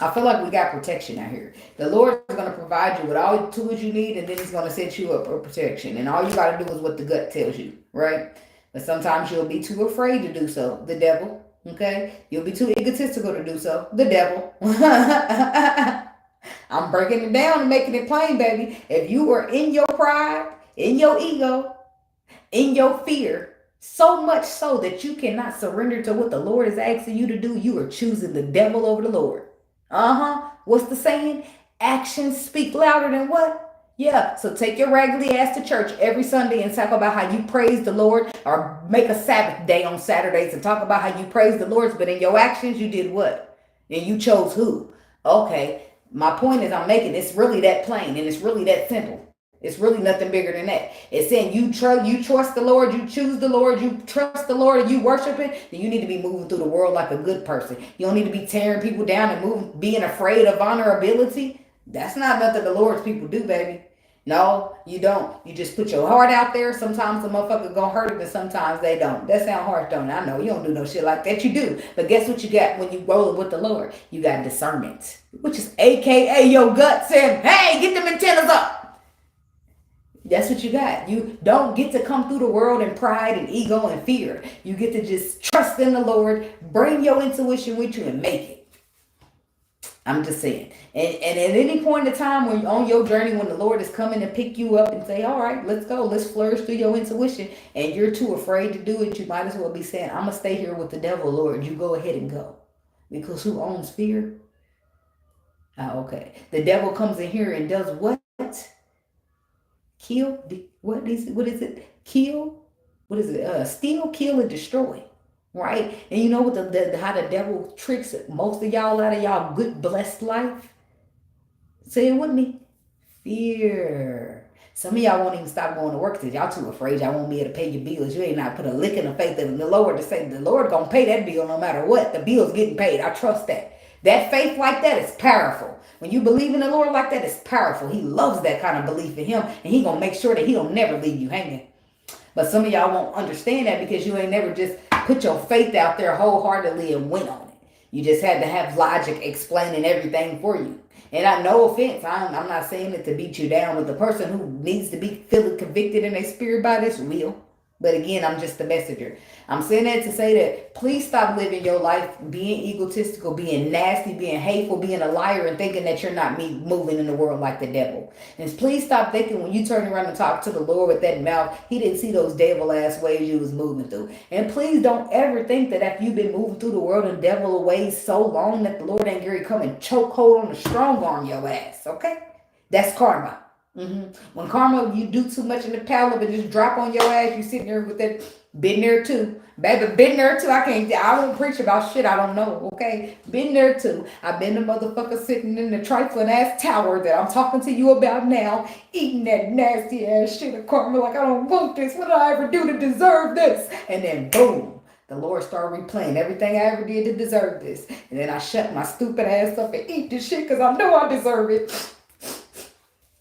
I feel like we got protection out here. The Lord is going to provide you with all the tools you need, and then he's going to set you up for protection. And all you got to do is what the gut tells you, right? But sometimes you'll be too afraid to do so. The devil, okay? You'll be too egotistical to do so. The devil. I'm breaking it down and making it plain, baby. If you are in your pride, in your ego, in your fear, so much so that you cannot surrender to what the Lord is asking you to do, you are choosing the devil over the Lord. What's the saying? Actions speak louder than what? Yeah, so take your raggedy ass to church every Sunday and talk about how you praise the Lord, or make a Sabbath day on Saturdays and talk about how you praise the Lord, but in your actions you did what? And you chose who? Okay, my point is I'm making it's really that plain, and it's really that simple. It's really nothing bigger than that. It's saying you trust the Lord, you choose the Lord, you trust the Lord, and you worship Him, then you need to be moving through the world like a good person. You don't need to be tearing people down and being afraid of vulnerability. That's not nothing the Lord's people do, baby. No, you don't. You just put your heart out there. Sometimes the motherfucker gonna hurt it, and sometimes they don't. That sound harsh, don't it? I know you don't do no shit like that. You do, but guess what you got when you roll with the Lord? You got discernment, which is AKA your gut saying, "Hey, get them antennas up." That's what you got. You don't get to come through the world in pride and ego and fear. You get to just trust in the Lord, bring your intuition with you, and make it. I'm just saying. And at any point in time when you're on your journey, when the Lord is coming to pick you up and say, all right, let's go, let's flourish through your intuition, and you're too afraid to do it, you might as well be saying, I'm going to stay here with the devil, Lord. You go ahead and go. Because who owns fear? Okay. The devil comes in here and does what? Kill? What is it? Kill? What is it? Steal, kill, and destroy. Right? And you know what how the devil tricks most of y'all out of y'all good blessed life? Say it with me. Fear. Some of y'all won't even stop going to work because y'all too afraid y'all won't be able to pay your bills. You ain't not put a lick in the faith of the Lord to say the Lord gonna pay that bill no matter what. The bill's getting paid. I trust that. That faith like that is powerful. When you believe in the Lord like that, it's powerful. He loves that kind of belief in him, and he gonna make sure that he don't never leave you hanging. But some of y'all won't understand that because you ain't never just put your faith out there wholeheartedly and went on it. You just had to have logic explaining everything for you. And I no offense, I'm not saying it to beat you down, but the person who needs to be feeling convicted in their spirit by this will. But again, I'm just the messenger. I'm saying that to say that please stop living your life being egotistical, being nasty, being hateful, being a liar, and thinking that you're not moving in the world like the devil. And please stop thinking when you turn around and talk to the Lord with that mouth, he didn't see those devil ass ways you was moving through. And please don't ever think that after you've been moving through the world in devil ways so long that the Lord ain't going to come and choke hold on the strong arm your ass. Okay? That's karma. When karma, you do too much in the pallet and just drop on your ass, you sitting there with that, been there too. Baby, been there too. I won't preach about shit I don't know, okay? Been there too. I've been the motherfucker sitting in the trifling ass tower that I'm talking to you about now, eating that nasty ass shit of karma like I don't want this. What did I ever do to deserve this? And then boom. The Lord started replaying everything I ever did to deserve this. And then I shut my stupid ass up and eat this shit because I know I deserve it.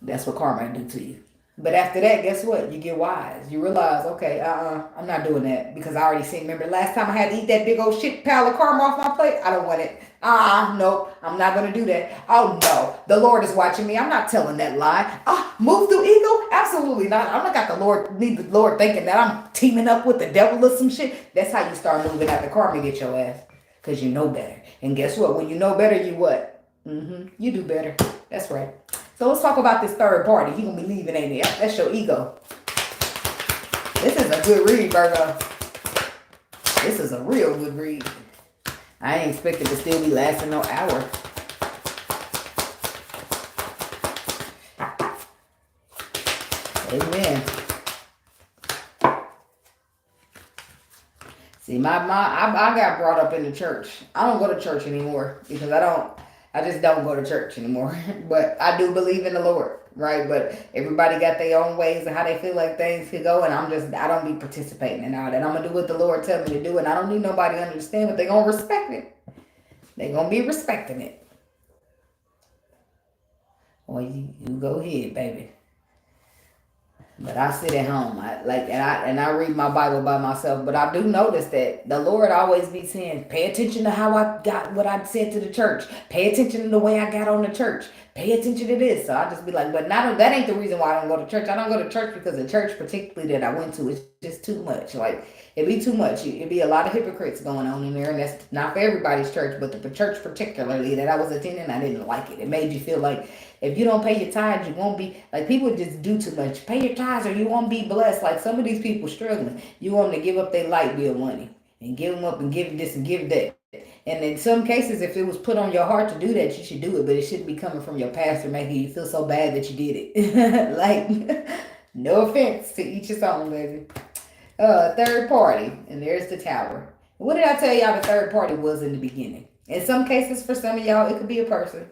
That's what karma do to you. But after that, guess what? You get wise. You realize, okay, I'm not doing that because I already seen. Remember last time I had to eat that big old shit pile of karma off my plate? I don't want it. Nope, I'm not going to do that. Oh, no, the Lord is watching me. I'm not telling that lie. Move through ego? Absolutely not. I'm not got the Lord, need the Lord thinking that I'm teaming up with the devil or some shit. That's how you start moving after karma get your ass because you know better. And guess what? When you know better, you what? You do better. That's right. So let's talk about this third party. He gonna be leaving, ain't he? That's your ego. This is a good read, Virgo. This is a real good read. I ain't expected to still be lasting no hour. Amen. See, I got brought up in the church. I don't go to church anymore because I just don't go to church anymore. But I do believe in the Lord, right? But everybody got their own ways and how they feel like things could go. And I don't be participating in all that. I'm going to do what the Lord tell me to do. And I don't need nobody to understand, but they're going to respect it. They're going to be respecting it. Well, you go ahead, baby. But I sit at home, I read my Bible by myself. But I do notice that the Lord always be saying, pay attention to how I got what I said to the church. Pay attention to the way I got on the church. Pay attention to this. So I just be like, but that ain't the reason why I don't go to church. I don't go to church because the church particularly that I went to is just too much. Like, it'd be too much. It'd be a lot of hypocrites going on in there. And that's not for everybody's church, but the church particularly that I was attending, I didn't like it. It made you feel like if you don't pay your tithes, you won't be, like, people just do too much. Pay your tithes or you won't be blessed. Like, some of these people struggling. You want them to give up their light bill money and give them up and give this and give that. And in some cases, if it was put on your heart to do that, you should do it. But it shouldn't be coming from your pastor making you feel so bad that you did it. Like, no offense, to each his own, baby. Third party. And there's the tower. What did I tell y'all the third party was in the beginning? In some cases, for some of y'all, it could be a person.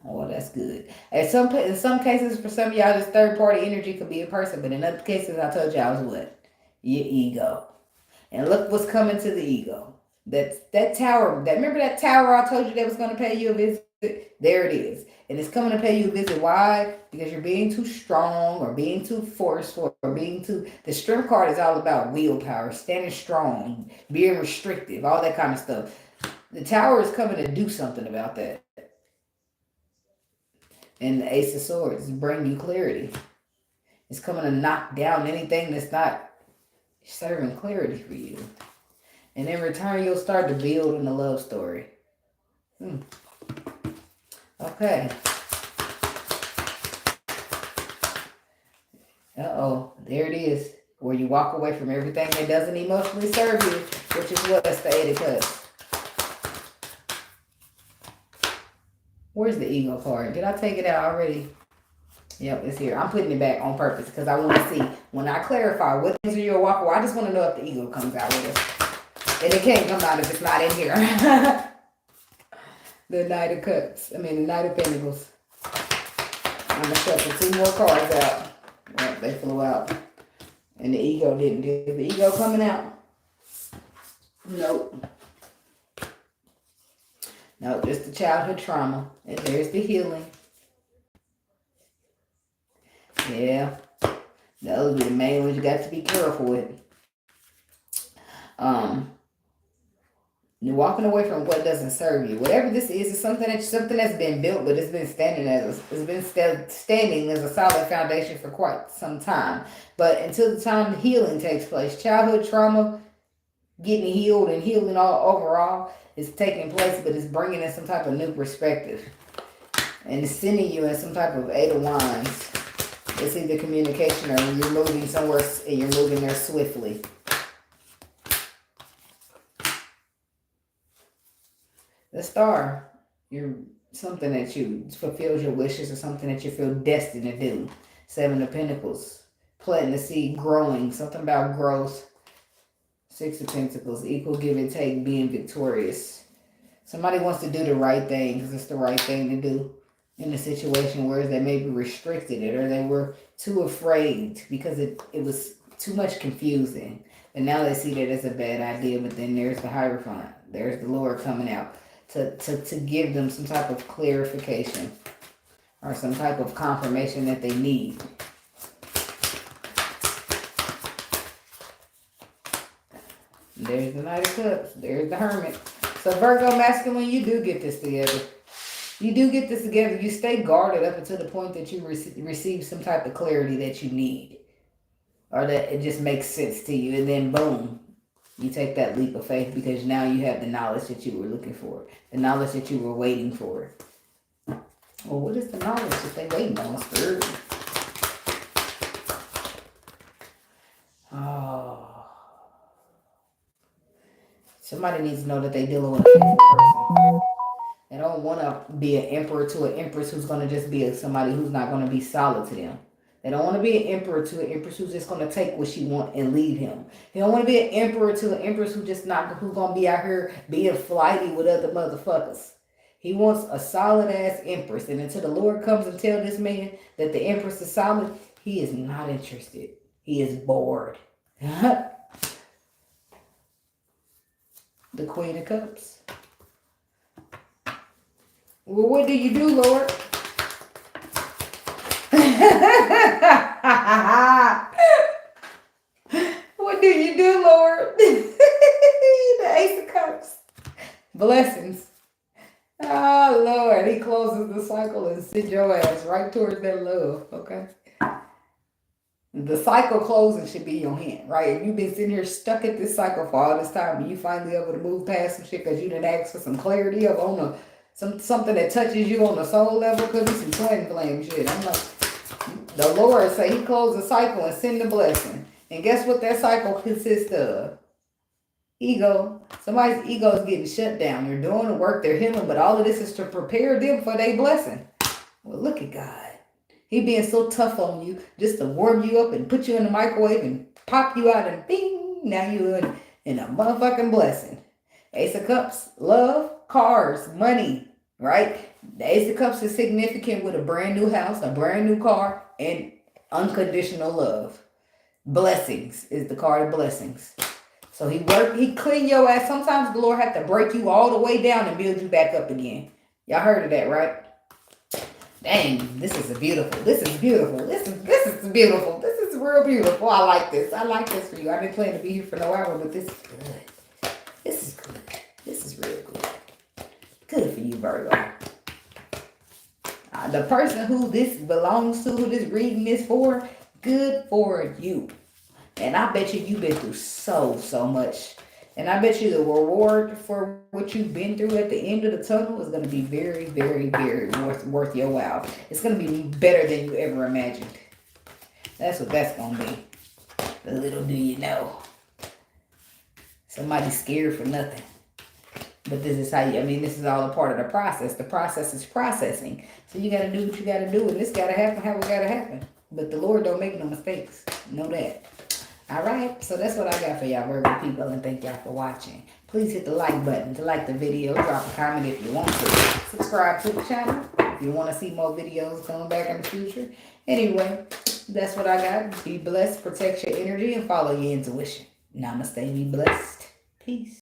Oh, that's good. In some cases, for some of y'all, this third party energy could be a person. But in other cases, I told y'all was what? Your ego. And look what's coming to the ego. That tower. Remember that tower I told you that was going to pay you a visit? There it is. And it's coming to pay you a visit. Why? Because you're being too strong or being too forceful or being too... The strength card is all about willpower, standing strong, being restrictive, all that kind of stuff. The Tower is coming to do something about that. And the Ace of Swords is bringing you clarity. It's coming to knock down anything that's not serving clarity for you. And in return, you'll start to build in the love story. Okay. Uh-oh. There it is. Where you walk away from everything that doesn't emotionally serve you, which is what? That's the Eight of Cups. Where's the ego card? Did I take it out already? Yep, it's here. I'm putting it back on purpose because I want to see. When I clarify what things are your walk away, I just want to know if the ego comes out with it. And it can't come out if it's not in here. The Knight of Cups. The Knight of Pentacles. I'm going to shuffle 2 more cards out. Well, they flew out. And the ego didn't. Is the ego coming out? Nope. No, just the childhood trauma. And there's the healing. Yeah. Those are the main ones you got to be careful with. You're walking away from what doesn't serve you. Whatever this is something that's been built, but it's been standing as a solid foundation for quite some time. But until the time the healing takes place, childhood trauma, getting healed and healing all overall is taking place, but it's bringing in some type of new perspective. And it's sending you in some type of Eight of Wands. It's either communication or you're moving somewhere and you're moving there swiftly. The Star, you're something that you fulfills your wishes or something that you feel destined to do. 7 of Pentacles, planting the seed, growing, something about growth. 6 of Pentacles, equal give and take, being victorious. Somebody wants to do the right thing because it's the right thing to do in a situation where they maybe restricted it or they were too afraid because it was too much confusing. And now they see that as a bad idea, but then there's the Hierophant. There's the Lord coming out to give them some type of clarification or some type of confirmation that they need. There's the Knight of Cups. There's the Hermit. So Virgo masculine, you do get this together. You do get this together. You stay guarded up until the point that you receive some type of clarity that you need. Or that it just makes sense to you. And then boom, you take that leap of faith because now you have the knowledge that you were looking for. The knowledge that you were waiting for. Well, what is the knowledge that they waiting on, Spirit? Oh. Somebody needs to know that they're dealing with a faithful person. They don't want to be an emperor to an empress who's going to just be somebody who's not going to be solid to them. They don't want to be an emperor to an empress who's just going to take what she wants and leave him. They don't want to be an emperor to an empress who's going to be out here being flighty with other motherfuckers. He wants a solid ass empress. And until the Lord comes and tell this man that the empress is solid, he is not interested. He is bored. The Queen of Cups. Well, what do you do, Lord? What do you do, Lord? The Ace of Cups. Blessings. Oh, Lord. He closes the cycle and sends your ass right towards that love, okay? The cycle closing should be your hand, right? If you've been sitting here stuck at this cycle for all this time and you finally able to move past some shit because you didn't ask for some clarity of on something that touches you on the soul level, could be some twin flame shit. I'm like, the Lord say he closed the cycle and send the blessing. And guess what that cycle consists of? Ego. Somebody's ego is getting shut down. They're doing the work, they're healing, but all of this is to prepare them for their blessing. Well, look at God. He being so tough on you just to warm you up and put you in the microwave and pop you out and bing, now you're in a motherfucking blessing. Ace of Cups, love, cars, money, right? The Ace of Cups is significant with a brand new house, a brand new car, and unconditional love. Blessings is the card of blessings. So he clean your ass. Sometimes the Lord have to break you all the way down and build you back up again. Y'all heard of that, right? Dang, this is beautiful. This is beautiful. This is beautiful. This is real beautiful. I like this. I like this for you. I didn't plan to be here for no hour, but this is good. This is good. This is real good. Good for you, Virgo. The person who this belongs to, who this reading is for, good for you. And I bet you've been through so much. And I bet you the reward for what you've been through at the end of the tunnel is going to be very, very, very worth your while. It's going to be better than you ever imagined. That's what that's going to be. But little do you know. Somebody's scared for nothing. But this is how this is all a part of the process. The process is processing. So you got to do what you got to do. And this got to happen how it got to happen. But the Lord don't make no mistakes. Know that. All right, so that's what I got for y'all Virgo people, and thank y'all for watching. Please hit the like button to like the video. Drop a comment if you want to. Subscribe to the channel if you want to see more videos coming back in the future. Anyway, that's what I got. Be blessed, protect your energy, and follow your intuition. Namaste, be blessed. Peace.